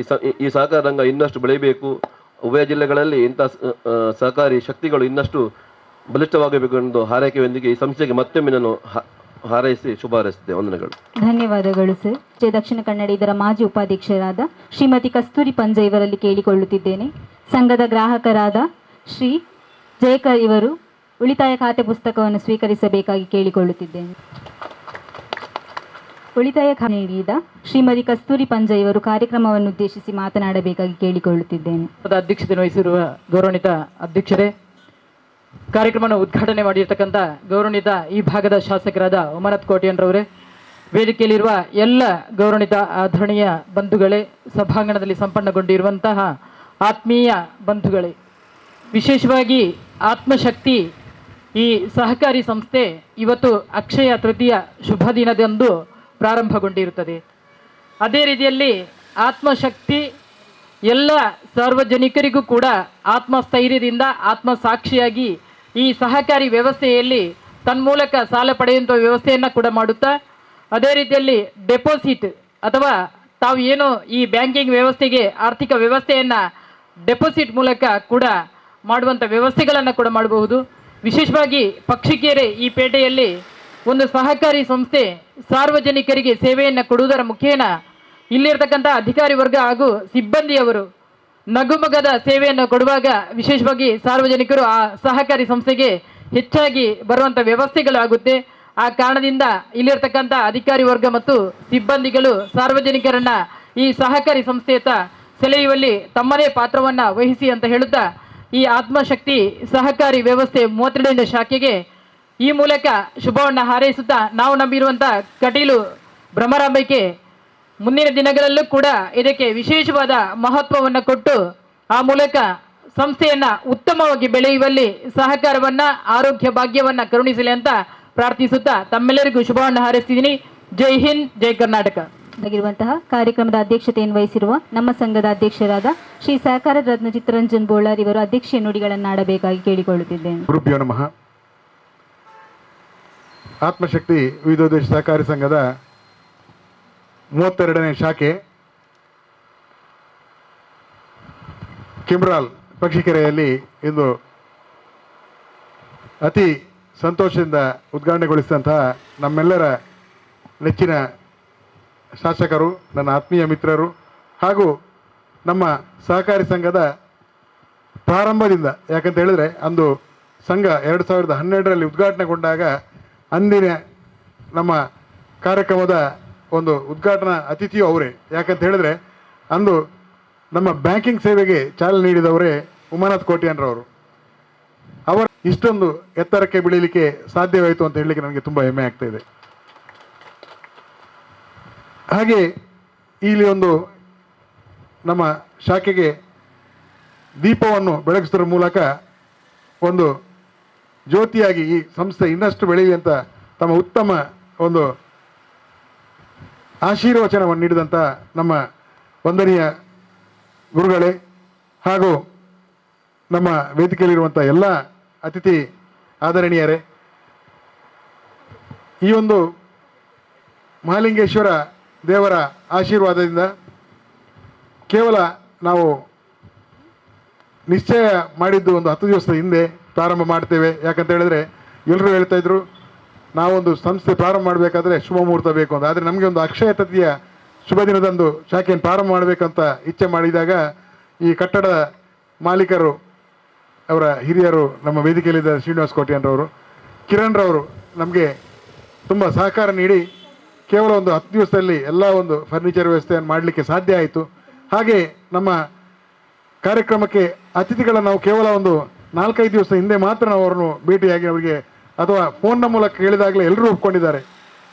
ಈ ಸಹಕಾರ ರಂಗ ಇನ್ನಷ್ಟು ಬೆಳೆಯಬೇಕು. ಉಭಯ ಜಿಲ್ಲೆಗಳಲ್ಲಿ ಇಂಥ ಸಹಕಾರಿ ಶಕ್ತಿಗಳು ಇನ್ನಷ್ಟು ಬಲಿಷ್ಠವಾಗಬೇಕು ಎಂದು ಹಾರೈಕೆಯೊಂದಿಗೆ ಈ ಸಂಸ್ಥೆಗೆ ಮತ್ತೊಮ್ಮೆ ನಾನು ಹಾರೈಸಿ ಶುಭ ಹಾರೈಸಿದೆ. ವಂದನೆಗಳು. ಧನ್ಯವಾದಗಳು ಸರ್. ದಕ್ಷಿಣ ಕನ್ನಡ ಇದರ ಮಾಜಿ ಉಪಾಧ್ಯಕ್ಷರಾದ ಶ್ರೀಮತಿ ಕಸ್ತೂರಿ ಪಂಜ ಇವರಲ್ಲಿ ಕೇಳಿಕೊಳ್ಳುತ್ತಿದ್ದೇನೆ. ಸಂಘದ ಗ್ರಾಹಕರಾದ ಶ್ರೀ ಜಯಕರ್ ಇವರು ಉಳಿತಾಯ ಖಾತೆ ಪುಸ್ತಕವನ್ನು ಸ್ವೀಕರಿಸಬೇಕಾಗಿ ಕೇಳಿಕೊಳ್ಳುತ್ತಿದ್ದೇನೆ. ಉಳಿತಾಯ ಖಾತೆ ನೀಡಿದ ಶ್ರೀಮತಿ ಕಸ್ತೂರಿ ಪಂಜ ಇವರು ಕಾರ್ಯಕ್ರಮವನ್ನು ಉದ್ದೇಶಿಸಿ ಮಾತನಾಡಬೇಕಾಗಿ ಕೇಳಿಕೊಳ್ಳುತ್ತಿದ್ದೇನೆ. ಅಧ್ಯಕ್ಷತೆ ವಹಿಸಿರುವ ಗೌರವಾನ್ವಿತ ಅಧ್ಯಕ್ಷರೇ, ಕಾರ್ಯಕ್ರಮವನ್ನು ಉದ್ಘಾಟನೆ ಮಾಡಿರ್ತಕ್ಕಂಥ ಗೌರವಾನ್ವಿತ ಈ ಭಾಗದ ಶಾಸಕರಾದ ಉಮಾನಾಥ್ ಕೋಟ್ಯಾನ್ರವರೇ, ವೇದಿಕೆಯಲ್ಲಿರುವ ಎಲ್ಲ ಗೌರವಾನ್ವಿತ ಆದರಣೀಯ ಬಂಧುಗಳೇ, ಸಭಾಂಗಣದಲ್ಲಿ ಸಂಪನ್ನಗೊಂಡಿರುವಂತಹ ಆತ್ಮೀಯ ಬಂಧುಗಳೇ, ವಿಶೇಷವಾಗಿ ಆತ್ಮಶಕ್ತಿ ಈ ಸಹಕಾರಿ ಸಂಸ್ಥೆ ಇವತ್ತು ಅಕ್ಷಯ ತೃತೀಯ ಶುಭ ದಿನದಂದು ಪ್ರಾರಂಭಗೊಂಡಿರುತ್ತದೆ. ಅದೇ ರೀತಿಯಲ್ಲಿ ಆತ್ಮಶಕ್ತಿ ಎಲ್ಲ ಸಾರ್ವಜನಿಕರಿಗೂ ಕೂಡ ಆತ್ಮಸ್ಥೈರ್ಯದಿಂದ ಆತ್ಮಸಾಕ್ಷಿಯಾಗಿ ಈ ಸಹಕಾರಿ ವ್ಯವಸ್ಥೆಯಲ್ಲಿ ತನ್ಮೂಲಕ ಸಾಲ ಪಡೆಯುವಂಥ ವ್ಯವಸ್ಥೆಯನ್ನು ಕೂಡ ಮಾಡುತ್ತಾ, ಅದೇ ರೀತಿಯಲ್ಲಿ ಡೆಪಾಸಿಟ್ ಅಥವಾ ತಾವು ಏನು ಈ ಬ್ಯಾಂಕಿಂಗ್ ವ್ಯವಸ್ಥೆಗೆ ಆರ್ಥಿಕ ವ್ಯವಸ್ಥೆಯನ್ನು ಡೆಪಾಸಿಟ್ ಮೂಲಕ ಕೂಡ ಮಾಡುವಂಥ ವ್ಯವಸ್ಥೆಗಳನ್ನು ಕೂಡ ಮಾಡಬಹುದು. ವಿಶೇಷವಾಗಿ ಪಕ್ಷಿಕೆರೆ ಈ ಪೇಟೆಯಲ್ಲಿ ಒಂದು ಸಹಕಾರಿ ಸಂಸ್ಥೆ ಸಾರ್ವಜನಿಕರಿಗೆ ಸೇವೆಯನ್ನು ಕೊಡುವುದರ ಮುಖೇನ ಇಲ್ಲಿರ್ತಕ್ಕಂಥ ಅಧಿಕಾರಿ ವರ್ಗ ಹಾಗೂ ಸಿಬ್ಬಂದಿಯವರು ನಗುಮಗದ ಸೇವೆಯನ್ನು ಕೊಡುವಾಗ ವಿಶೇಷವಾಗಿ ಸಾರ್ವಜನಿಕರು ಆ ಸಹಕಾರಿ ಸಂಸ್ಥೆಗೆ ಹೆಚ್ಚಾಗಿ ಬರುವಂಥ ವ್ಯವಸ್ಥೆಗಳಾಗುತ್ತೆ. ಆ ಕಾರಣದಿಂದ ಇಲ್ಲಿರ್ತಕ್ಕಂಥ ಅಧಿಕಾರಿ ವರ್ಗ ಮತ್ತು ಸಿಬ್ಬಂದಿಗಳು ಸಾರ್ವಜನಿಕರನ್ನ ಈ ಸಹಕಾರಿ ಸಂಸ್ಥೆಯತ್ತ ಸೆಳೆಯುವಲ್ಲಿ ತಮ್ಮದೇ ಪಾತ್ರವನ್ನು ವಹಿಸಿ ಅಂತ ಹೇಳುತ್ತಾ, ಈ ಆತ್ಮಶಕ್ತಿ ಸಹಕಾರಿ ವ್ಯವಸ್ಥೆ 32ನೇ ಶಾಖೆಗೆ ಈ ಮೂಲಕ ಶುಭವನ್ನು ಹಾರೈಸುತ್ತಾ, ನಾವು ನಂಬಿರುವಂಥ ಕಟೀಲು ಭ್ರಮರಾಂಬಿಕೆ ಮುಂದಿನ ದಿನಗಳಲ್ಲೂ ಕೂಡ ಇದಕ್ಕೆ ವಿಶೇಷವಾದ ಮಹತ್ವವನ್ನು ಕೊಟ್ಟು ಆ ಮೂಲಕ ಸಂಸ್ಥೆಯನ್ನು ಉತ್ತಮವಾಗಿ ಬೆಳೆಯುವಲ್ಲಿ ಸಹಕಾರವನ್ನು ಆರೋಗ್ಯ ಭಾಗ್ಯವನ್ನು ಕರುಣಿಸಲಿ ಅಂತ ಪ್ರಾರ್ಥಿಸುತ್ತಾ ತಮ್ಮೆಲ್ಲರಿಗೂ ಶುಭವನ್ನು ಹಾರೈಸ್ತಿದ್ದೀನಿ. ಜೈ ಹಿಂದ್, ಜೈ ಕರ್ನಾಟಕ. ಆಗಿರುವಂತಹ ಕಾರ್ಯಕ್ರಮದ ಅಧ್ಯಕ್ಷತೆಯನ್ನು ವಹಿಸಿರುವ ನಮ್ಮ ಸಂಘದ ಅಧ್ಯಕ್ಷರಾದ ಶ್ರೀ ಸಹಕಾರ ರತ್ನ ಚಿತ್ತರಂಜನ್ ಬೋಳಾರ್ ಇವರು ಅಧ್ಯಕ್ಷೀಯ ನುಡಿಗಳನ್ನಾಡಬೇಕಾಗಿ ಕೇಳಿಕೊಳ್ಳುತ್ತಿದ್ದೇನೆ. ಗುರುಭ್ಯೋ ನಮಃ. ಆತ್ಮಶಕ್ತಿ ವಿವಿಧೋದ್ದೇಶ ಸಹಕಾರಿ ಸಂಘದ 32ನೇ ಶಾಖೆ ಕಿಮ್ರಾಲ್ ಪಕ್ಷಿಕೆರೆಯಲ್ಲಿ ಇಂದು ಅತಿ ಸಂತೋಷದಿಂದ ಉದ್ಘಾಟನೆಗೊಳಿಸಿದಂತಹ ನಮ್ಮೆಲ್ಲರ ನೆಚ್ಚಿನ ಶಾಸಕರು, ನನ್ನ ಆತ್ಮೀಯ ಮಿತ್ರರು ಹಾಗೂ ನಮ್ಮ ಸಹಕಾರಿ ಸಂಘದ ಪ್ರಾರಂಭದಿಂದ, ಯಾಕಂತ ಹೇಳಿದ್ರೆ ಅಂದು ಸಂಘ 2012ರಲ್ಲಿ ಉದ್ಘಾಟನೆಗೊಂಡಾಗ ಅಂದಿನ ನಮ್ಮ ಕಾರ್ಯಕ್ರಮದ ಒಂದು ಉದ್ಘಾಟನಾ ಅತಿಥಿಯು ಅವರೇ. ಯಾಕಂತ ಹೇಳಿದ್ರೆ ಅಂದು ನಮ್ಮ ಬ್ಯಾಂಕಿಂಗ್ ಸೇವೆಗೆ ಚಾಲನೆ ನೀಡಿದವರೇ ಉಮಾನಾಥ್ ಕೋಟ್ಯಾನ್ರವರು. ಅವರ ಇಷ್ಟೊಂದು ಎತ್ತರಕ್ಕೆ ಬೆಳೀಲಿಕ್ಕೆ ಸಾಧ್ಯವಾಯಿತು ಅಂತ ಹೇಳಲಿಕ್ಕೆ ನನಗೆ ತುಂಬ ಹೆಮ್ಮೆ ಆಗ್ತಾ ಇದೆ. ಹಾಗೆ ಇಲ್ಲಿ ಒಂದು ನಮ್ಮ ಶಾಖೆಗೆ ದೀಪವನ್ನು ಬೆಳಗಿಸೋದ್ರ ಮೂಲಕ ಒಂದು ಜ್ಯೋತಿಯಾಗಿ ಈ ಸಂಸ್ಥೆ ಇನ್ನಷ್ಟು ಬೆಳೆಯಲಿ ಅಂತ ತಮ್ಮ ಉತ್ತಮ ಒಂದು ಆಶೀರ್ವಚನವನ್ನು ನೀಡಿದಂಥ ನಮ್ಮ ವಂದನೀಯ ಗುರುಗಳೇ ಹಾಗೂ ನಮ್ಮ ವೇದಿಕೆಯಲ್ಲಿರುವಂಥ ಎಲ್ಲ ಅತಿಥಿ ಆದರಣೀಯರೇ, ಈ ಒಂದು ಮಹಾಲಿಂಗೇಶ್ವರ ದೇವರ ಆಶೀರ್ವಾದದಿಂದ ಕೇವಲ ನಾವು ನಿಶ್ಚಯ ಮಾಡಿದ್ದು ಒಂದು 10 ದಿವಸದ ಹಿಂದೆ ಪ್ರಾರಂಭ ಮಾಡ್ತೇವೆ. ಯಾಕಂತ ಹೇಳಿದ್ರೆ ಎಲ್ಲರೂ ಹೇಳ್ತಾ ಇದ್ರು ನಾವೊಂದು ಸಂಸ್ಥೆ ಪ್ರಾರಂಭ ಮಾಡಬೇಕಾದ್ರೆ ಶುಭ ಮುಹೂರ್ತ ಬೇಕು ಅಂತ. ಆದರೆ ನಮಗೆ ಒಂದು ಅಕ್ಷಯ ತೃತೀಯ ಶುಭ ದಿನದಂದು ಶಾಖೆಯನ್ನು ಪ್ರಾರಂಭ ಮಾಡಬೇಕಂತ ಇಚ್ಛೆ ಮಾಡಿದಾಗ ಈ ಕಟ್ಟಡದ ಮಾಲೀಕರು, ಅವರ ಹಿರಿಯರು, ನಮ್ಮ ವೇದಿಕೆಯಲ್ಲಿದ್ದ ಶ್ರೀನಿವಾಸ್ ಕೋಟ್ಯಾನ್ರವರು, ಕಿರಣ್ ರವರು ನಮಗೆ ತುಂಬ ಸಹಕಾರ ನೀಡಿ ಕೇವಲ ಒಂದು 10 ದಿವಸದಲ್ಲಿ ಎಲ್ಲ ಒಂದು ಫರ್ನಿಚರ್ ವ್ಯವಸ್ಥೆಯನ್ನು ಮಾಡಲಿಕ್ಕೆ ಸಾಧ್ಯ ಆಯಿತು. ಹಾಗೆ ನಮ್ಮ ಕಾರ್ಯಕ್ರಮಕ್ಕೆ ಅತಿಥಿಗಳನ್ನು ನಾವು ಕೇವಲ ಒಂದು 4-5 ದಿವಸ ಹಿಂದೆ ಮಾತ್ರ ನಾವು ಅವರನ್ನು ಭೇಟಿಯಾಗಿ ಅವರಿಗೆ ಅಥವಾ ಫೋನ್ನ ಮೂಲಕ ಕೇಳಿದಾಗಲೇ ಎಲ್ಲರೂ ಒಪ್ಕೊಂಡಿದ್ದಾರೆ.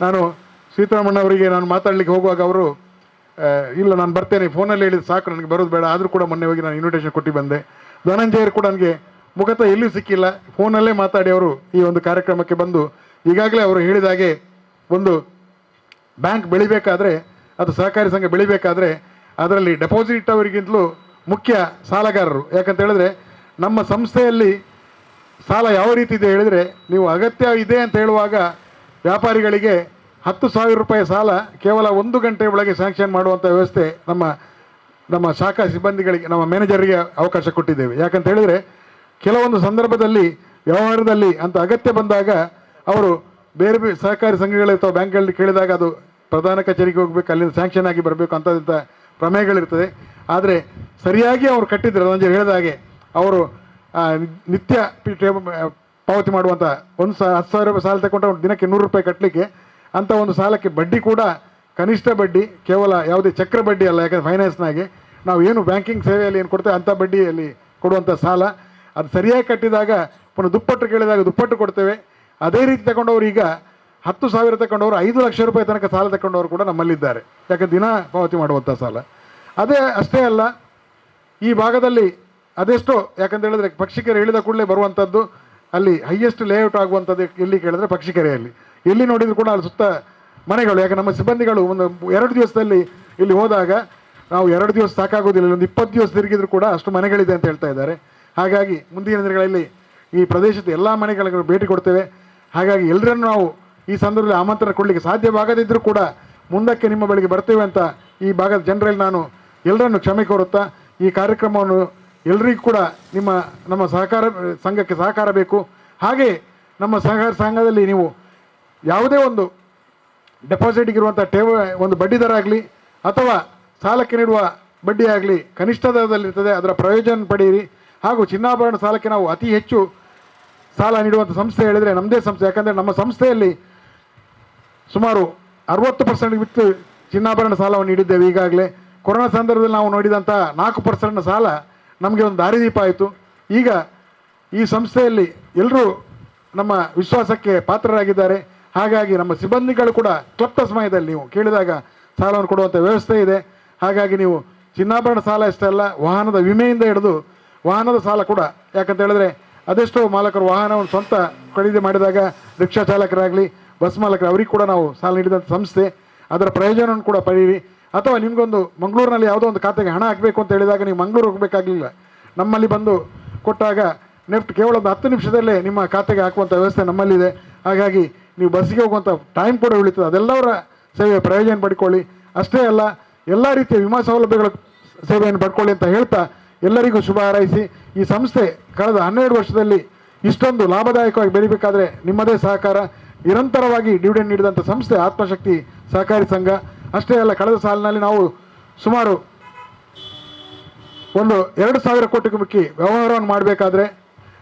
ನಾನು ಸೀತಾರಾಮಣ್ಣ ಅವರಿಗೆ ನಾನು ಮಾತಾಡಲಿಕ್ಕೆ ಹೋಗುವಾಗ ಅವರು ಇಲ್ಲ ನಾನು ಬರ್ತೇನೆ, ಫೋನಲ್ಲಿ ಹೇಳಿದ್ದು ಸಾಕು, ನನಗೆ ಬರೋದು ಬೇಡ, ಆದರೂ ಕೂಡ ಮೊನ್ನೆ ಹೋಗಿ ನಾನು ಇನ್ವಿಟೇಷನ್ ಕೊಟ್ಟು ಬಂದೆ. ಧನಂಜಯರು ಕೂಡ ನನಗೆ ಮುಖತಃ ಎಲ್ಲಿಯೂ ಸಿಕ್ಕಿಲ್ಲ, ಫೋನಲ್ಲೇ ಮಾತಾಡಿ ಅವರು ಈ ಒಂದು ಕಾರ್ಯಕ್ರಮಕ್ಕೆ ಬಂದು ಈಗಾಗಲೇ ಅವರು ಹೇಳಿದ ಹಾಗೆ ಒಂದು ಬ್ಯಾಂಕ್ ಬೆಳಿಬೇಕಾದ್ರೆ ಅದು ಸಹಕಾರಿ ಸಂಘ ಬೆಳಿಬೇಕಾದ್ರೆ ಅದರಲ್ಲಿ ಡೆಪಾಸಿಟ್ ಇಟ್ಟವರಿಗಿಂತಲೂ ಮುಖ್ಯ ಸಾಲಗಾರರು. ಯಾಕಂತ ಹೇಳಿದ್ರೆ ನಮ್ಮ ಸಂಸ್ಥೆಯಲ್ಲಿ ಸಾಲ ಯಾವ ರೀತಿ ಇದೆ ಹೇಳಿದರೆ, ನೀವು ಅಗತ್ಯ ಇದೆ ಅಂತ ಹೇಳುವಾಗ ವ್ಯಾಪಾರಿಗಳಿಗೆ 10,000 ರೂಪಾಯಿ ಸಾಲ ಕೇವಲ 1 ಗಂಟೆ ಒಳಗೆ ಸ್ಯಾಂಕ್ಷನ್ ಮಾಡುವಂಥ ವ್ಯವಸ್ಥೆ ನಮ್ಮ ಶಾಖಾ ಸಿಬ್ಬಂದಿಗಳಿಗೆ, ನಮ್ಮ ಮ್ಯಾನೇಜರ್ಗೆ ಅವಕಾಶ ಕೊಟ್ಟಿದ್ದೇವೆ. ಯಾಕಂತ ಹೇಳಿದರೆ ಕೆಲವೊಂದು ಸಂದರ್ಭದಲ್ಲಿ ವ್ಯವಹಾರದಲ್ಲಿ ಅಂತ ಅಗತ್ಯ ಬಂದಾಗ ಅವರು ಬೇರೆ ಬೇರೆ ಸಹಕಾರಿ ಸಂಘಗಳು ಅಥವಾ ಬ್ಯಾಂಕ್ಗಳಲ್ಲಿ ಕೇಳಿದಾಗ ಅದು ಪ್ರಧಾನ ಕಚೇರಿಗೆ ಹೋಗಬೇಕು, ಅಲ್ಲಿಂದ ಸ್ಯಾಂಕ್ಷನ್ ಆಗಿ ಬರಬೇಕು ಅಂಥದ್ದಂಥ ಪ್ರಮೇಯಗಳಿರ್ತದೆ. ಆದರೆ ಸರಿಯಾಗಿ ಅವರು ಕಟ್ಟಿದ್ದಾರೆ, ನನಗೆ ಹೇಳಿದ ಹಾಗೆ ಅವರು ನಿತ್ಯ ಪಾವತಿ ಮಾಡುವಂಥ 10,000 ರೂಪಾಯಿ ಸಾಲ ತಗೊಂಡು ದಿನಕ್ಕೆ 100 ರೂಪಾಯಿ ಕಟ್ಟಲಿಕ್ಕೆ ಅಂಥ ಒಂದು ಸಾಲಕ್ಕೆ ಬಡ್ಡಿ ಕೂಡ ಕನಿಷ್ಠ ಬಡ್ಡಿ, ಕೇವಲ ಯಾವುದೇ ಚಕ್ರ ಬಡ್ಡಿ ಅಲ್ಲ. ಯಾಕಂದರೆ ಫೈನಾನ್ಸ್ನಾಗೆ ನಾವು ಏನು ಬ್ಯಾಂಕಿಂಗ್ ಸೇವೆಯಲ್ಲಿ ಏನು ಕೊಡ್ತೇವೆ ಅಂಥ ಬಡ್ಡಿಯಲ್ಲಿ ಕೊಡುವಂಥ ಸಾಲ, ಅದು ಸರಿಯಾಗಿ ಕಟ್ಟಿದಾಗ ಪುನಃ ದುಪ್ಪಟ್ಟು ಕೇಳಿದಾಗ ದುಪ್ಪಟ್ಟು ಕೊಡ್ತೇವೆ. ಅದೇ ರೀತಿ ತಗೊಂಡವರು ಈಗ 10,000 ತಗೊಂಡವರು 5 ಲಕ್ಷ ರೂಪಾಯಿ ತನಕ ಸಾಲ ತಗೊಂಡವರು ಕೂಡ ನಮ್ಮಲ್ಲಿದ್ದಾರೆ. ಯಾಕಂದ್ರೆ ದಿನ ಪಾವತಿ ಮಾಡುವಂಥ ಸಾಲ. ಅಷ್ಟೇ ಅಲ್ಲ, ಈ ಭಾಗದಲ್ಲಿ ಅದೆಷ್ಟೋ, ಯಾಕಂತ ಹೇಳಿದ್ರೆ ಪಕ್ಷಿಕೆರೆ ಹೇಳಿದ ಕೂಡಲೇ ಬರುವಂಥದ್ದು ಅಲ್ಲಿ ಹೈಯೆಸ್ಟ್ ಲೇಔಟ್ ಆಗುವಂಥದ್ದು ಎಲ್ಲಿ ಕೇಳಿದ್ರೆ ಪಕ್ಷಿಕೆರೆಯಲ್ಲಿ. ಎಲ್ಲಿ ನೋಡಿದ್ರು ಕೂಡ ಅಲ್ಲಿ ಸುತ್ತ ಮನೆಗಳು. ಯಾಕೆ ನಮ್ಮ ಸಿಬ್ಬಂದಿಗಳು ಒಂದು 2 ದಿವಸದಲ್ಲಿ ಇಲ್ಲಿ ಹೋದಾಗ ನಾವು 2 ದಿವಸ ಸಾಕಾಗೋದಿಲ್ಲ, ಒಂದು 20 ದಿವಸ ತಿರುಗಿದ್ರು ಕೂಡ ಅಷ್ಟು ಮನೆಗಳಿದೆ ಅಂತ ಹೇಳ್ತಾ ಇದ್ದಾರೆ. ಹಾಗಾಗಿ ಮುಂದಿನ ದಿನಗಳಲ್ಲಿ ಈ ಪ್ರದೇಶದ ಎಲ್ಲ ಮನೆಗಳಿಗೆ ಭೇಟಿ ಕೊಡ್ತೇವೆ. ಹಾಗಾಗಿ ಎಲ್ಲರನ್ನು ನಾವು ಈ ಸಂದರ್ಭದಲ್ಲಿ ಆಮಂತ್ರಣ ಕೊಡಲಿಕ್ಕೆ ಸಾಧ್ಯವಾಗದಿದ್ದರೂ ಕೂಡ ಮುಂದಕ್ಕೆ ನಿಮ್ಮ ಬಳಿಗೆ ಬರ್ತೇವೆ ಅಂತ ಈ ಭಾಗದ ಜನರಲ್ಲಿ ನಾನು ಎಲ್ಲರನ್ನು ಕ್ಷಮೆ ಕೋರುತ್ತಾ ಈ ಕಾರ್ಯಕ್ರಮವನ್ನು ಎಲ್ಲರಿಗೂ ಕೂಡ ನಮ್ಮ ಸಹಕಾರ ಸಂಘಕ್ಕೆ ಸಹಕಾರ ಬೇಕು. ಹಾಗೆ ನಮ್ಮ ಸಹಕಾರ ಸಂಘದಲ್ಲಿ ನೀವು ಯಾವುದೇ ಒಂದು ಡೆಪಾಸಿಟ್ಗಿರುವಂಥ ಒಂದು ಬಡ್ಡಿ ದರ ಆಗಲಿ ಅಥವಾ ಸಾಲಕ್ಕೆ ನೀಡುವ ಬಡ್ಡಿ ಆಗಲಿ ಕನಿಷ್ಠ ದರದಲ್ಲಿರ್ತದೆ, ಅದರ ಪ್ರಯೋಜನ ಪಡೆಯಿರಿ. ಹಾಗೂ ಚಿನ್ನಾಭರಣ ಸಾಲಕ್ಕೆ ನಾವು ಅತಿ ಹೆಚ್ಚು ಸಾಲ ನೀಡುವಂಥ ಸಂಸ್ಥೆ ಹೇಳಿದರೆ ನಮ್ಮದೇ ಸಂಸ್ಥೆ. ಯಾಕಂದರೆ ನಮ್ಮ ಸಂಸ್ಥೆಯಲ್ಲಿ ಸುಮಾರು 60% ಬಿಟ್ಟು ಚಿನ್ನಾಭರಣ ಸಾಲವನ್ನು ನೀಡಿದ್ದೇವೆ. ಈಗಾಗಲೇ ಕೊರೋನಾ ಸಂದರ್ಭದಲ್ಲಿ ನಾವು ನೋಡಿದಂಥ 4% ಸಾಲ ನಮಗೆ ಒಂದು ದಾರಿದೀಪ ಆಯಿತು. ಈಗ ಈ ಸಂಸ್ಥೆಯಲ್ಲಿ ಎಲ್ಲರೂ ನಮ್ಮ ವಿಶ್ವಾಸಕ್ಕೆ ಪಾತ್ರರಾಗಿದ್ದಾರೆ. ಹಾಗಾಗಿ ನಮ್ಮ ಸಿಬ್ಬಂದಿಗಳು ಕೂಡ ಕ್ಲಪ್ತ ಸಮಯದಲ್ಲಿ ನೀವು ಕೇಳಿದಾಗ ಸಾಲವನ್ನು ಕೊಡುವಂಥ ವ್ಯವಸ್ಥೆ ಇದೆ. ಹಾಗಾಗಿ ನೀವು ಚಿನ್ನಾಭರಣ ಸಾಲ ಅಷ್ಟೇ ಅಲ್ಲ, ವಾಹನದ ವಿಮೆಯಿಂದ ಹಿಡಿದು ವಾಹನದ ಸಾಲ ಕೂಡ. ಯಾಕಂತ ಹೇಳಿದ್ರೆ ಅದೆಷ್ಟೋ ಮಾಲಕರು ವಾಹನವನ್ನು ಸ್ವಂತ ಖರೀದಿ ಮಾಡಿದಾಗ ರಿಕ್ಷಾ ಚಾಲಕರಾಗಲಿ ಬಸ್ ಮಾಲಕರು ಅವರಿಗೆ ಕೂಡ ನಾವು ಸಾಲ ನೀಡಿದಂಥ ಸಂಸ್ಥೆ. ಅದರ ಪ್ರಯೋಜನವನ್ನು ಕೂಡ ಪಡೆಯಿರಿ. ಅಥವಾ ನಿಮಗೊಂದು ಮಂಗಳೂರಿನಲ್ಲಿ ಯಾವುದೋ ಒಂದು ಖಾತೆಗೆ ಹಣ ಹಾಕಬೇಕು ಅಂತ ಹೇಳಿದಾಗ ನೀವು ಮಂಗಳೂರು ಹೋಗಬೇಕಾಗಲಿಲ್ಲ, ನಮ್ಮಲ್ಲಿ ಬಂದು ಕೊಟ್ಟಾಗ ನೆಫ್ಟ್ ಕೇವಲ ಒಂದು 10 ನಿಮಿಷದಲ್ಲೇ ನಿಮ್ಮ ಖಾತೆಗೆ ಹಾಕುವಂಥ ವ್ಯವಸ್ಥೆ ನಮ್ಮಲ್ಲಿದೆ. ಹಾಗಾಗಿ ನೀವು ಬಸ್ಸಿಗೆ ಹೋಗುವಂಥ ಟೈಮ್ ಕೂಡ ಉಳಿತದೆ. ಅದೆಲ್ಲವರ ಸೇವೆಯ ಪ್ರಯೋಜನ ಪಡ್ಕೊಳ್ಳಿ. ಅಷ್ಟೇ ಅಲ್ಲ, ಎಲ್ಲ ರೀತಿಯ ವಿಮಾ ಸೌಲಭ್ಯಗಳ ಸೇವೆಯನ್ನು ಪಡ್ಕೊಳ್ಳಿ ಅಂತ ಹೇಳ್ತಾ ಎಲ್ಲರಿಗೂ ಶುಭ ಹಾರೈಸಿ, ಈ ಸಂಸ್ಥೆ ಕಳೆದ 12 ವರ್ಷದಲ್ಲಿ ಇಷ್ಟೊಂದು ಲಾಭದಾಯಕವಾಗಿ ಬೆಳಿಬೇಕಾದ್ರೆ ನಿಮ್ಮದೇ ಸಹಕಾರ, ನಿರಂತರವಾಗಿ ಡಿವಿಡೆಂಡ್ ನೀಡಿದಂಥ ಸಂಸ್ಥೆ ಆತ್ಮಶಕ್ತಿ ಸಹಕಾರಿ ಸಂಘ. ಅಷ್ಟೇ ಅಲ್ಲ, ಕಳೆದ ಸಾಲಿನಲ್ಲಿ ನಾವು ಸುಮಾರು ಒಂದು 2,000 ಕೋಟಿಗೂ ಮಿಕ್ಕಿ ವ್ಯವಹಾರವನ್ನು ಮಾಡಬೇಕಾದ್ರೆ,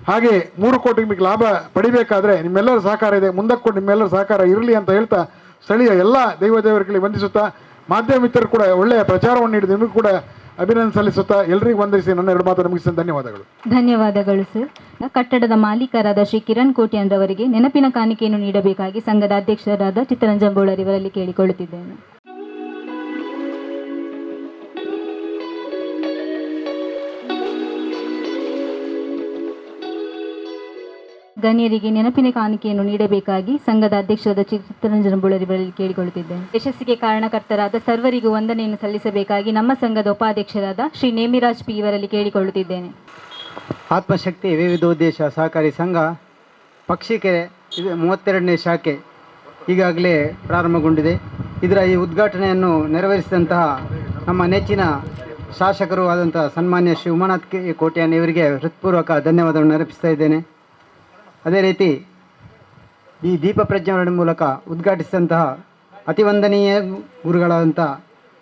ಹಾಗೆ 3 ಕೋಟಿಗೂ ಮಿಕ್ಕಿ ಲಾಭ ಪಡಿಬೇಕಾದ್ರೆ ನಿಮ್ಮೆಲ್ಲರ ಸಹಕಾರ ಇದೆ. ಮುಂದಕ್ಕೂ ನಿಮ್ಮೆಲ್ಲರ ಸಹಕಾರ ಇರಲಿ ಅಂತ ಹೇಳ್ತಾ ಸ್ಥಳೀಯ ಎಲ್ಲ ದೇವರಿಗೆ ವಂದಿಸುತ್ತಾ, ಮಾಧ್ಯಮ ಮಿತ್ರರು ಕೂಡ ಒಳ್ಳೆಯ ಪ್ರಚಾರವನ್ನು ನೀಡಿದ ನಿಮಗೂ ಕೂಡ ಅಭಿನಂದನೆ ಸಲ್ಲಿಸುತ್ತಾ ಎಲ್ಲರಿಗೂ ವಂದಿಸಿ ನನ್ನ 2 ಮಾತು ಮುಗಿಸಿ ಧನ್ಯವಾದಗಳು. ಧನ್ಯವಾದಗಳು ಸರ್. ಕಟ್ಟಡದ ಮಾಲೀಕರಾದ ಶ್ರೀ ಕಿರಣ್ ಕೋಟ್ಯಾನ್ರವರಿಗೆ ನೆನಪಿನ ಕಾಣಿಕೆಯನ್ನು ನೀಡಬೇಕಾಗಿ ಸಂಘದ ಅಧ್ಯಕ್ಷರಾದ ಚಿತ್ತರಂಜನ್ ಬೋಳರ್ ಇವರಲ್ಲಿ ಕೇಳಿಕೊಳ್ಳುತ್ತಿದ್ದೇನೆ. ಗಣ್ಯರಿಗೆ ನೆನಪಿನ ಕಾಣಿಕೆಯನ್ನು ನೀಡಬೇಕಾಗಿ ಸಂಘದ ಅಧ್ಯಕ್ಷರಾದ ಚಿತ್ತರಂಜನ್ ಬೋಳರ್ ಇವರಲ್ಲಿ ಕೇಳಿಕೊಳ್ಳುತ್ತಿದ್ದೇನೆ. ಯಶಸ್ಸಿಗೆ ಕಾರಣಕರ್ತರಾದ ಸರ್ವರಿಗೂ ವಂದನೆಯನ್ನು ಸಲ್ಲಿಸಬೇಕಾಗಿ ನಮ್ಮ ಸಂಘದ ಉಪಾಧ್ಯಕ್ಷರಾದ ಶ್ರೀ ನೇಮಿರಾಜ್ ಪಿ ಇವರಲ್ಲಿ ಕೇಳಿಕೊಳ್ಳುತ್ತಿದ್ದೇನೆ. ಆತ್ಮಶಕ್ತಿ ವಿವಿಧೋದ್ದೇಶ ಸಹಕಾರಿ ಸಂಘ ಪಕ್ಷಿಕೆರೆ 32ನೇ ಶಾಖೆ ಈಗಾಗಲೇ ಪ್ರಾರಂಭಗೊಂಡಿದೆ. ಇದರ ಈ ಉದ್ಘಾಟನೆಯನ್ನು ನೆರವೇರಿಸಿದಂತಹ ನಮ್ಮ ನೆಚ್ಚಿನ ಶಾಸಕರು ಆದಂಥ ಸನ್ಮಾನ್ಯ ಶ್ರೀ ಉಮಾನಾಥ್ ಕೋಟ್ಯಾನ್ ಇವರಿಗೆ ಹೃತ್ಪೂರ್ವಕ ಧನ್ಯವಾದವನ್ನು ಅರ್ಪಿಸ್ತಾ ಇದ್ದೇನೆ. ಅದೇ ರೀತಿ ಈ ದೀಪ ಪ್ರಜ್ವಲನೆ ಮೂಲಕ ಉದ್ಘಾಟಿಸಿದಂತಹ ಅತಿವಂದನೀಯ ಗುರುಗಳಾದಂಥ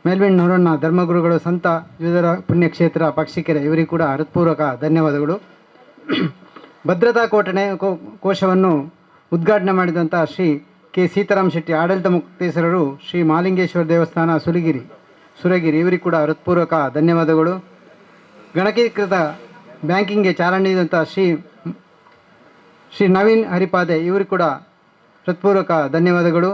ಮೇಲ್ವಿನ್ ನೂರಣ್ಣ ಧರ್ಮಗುರುಗಳು ಸಂತ ಯುವದರ ಪುಣ್ಯಕ್ಷೇತ್ರ ಪಕ್ಷಿಕೆರೆ ಇವರಿಗೂ ಕೂಡ ಹೃತ್ಪೂರ್ವಕ ಧನ್ಯವಾದಗಳು. ಭದ್ರತಾ ಕೋಶವನ್ನು ಉದ್ಘಾಟನೆ ಮಾಡಿದಂಥ ಶ್ರೀ ಕೆ ಸೀತಾರಾಮ್ ಶೆಟ್ಟಿ ಆಡಳಿತ ಮುಕ್ತೇಶ್ವರರು, ಶ್ರೀ ಮಹಾಲಿಂಗೇಶ್ವರ ದೇವಸ್ಥಾನ ಸುರಗಿರಿ ಇವರಿಗೂ ಕೂಡ ಹೃತ್ಪೂರ್ವಕ ಧನ್ಯವಾದಗಳು. ಗಣಕೀಕೃತ ಬ್ಯಾಂಕಿಂಗ್ಗೆ ಚಾಲನೆ ನೀಡಿದಂಥ ಶ್ರೀ ನವೀನ್ ಹರಿಪಾದೆ ಇವರಿಗೂ ಕೂಡ ಹೃತ್ಪೂರ್ವಕ ಧನ್ಯವಾದಗಳು.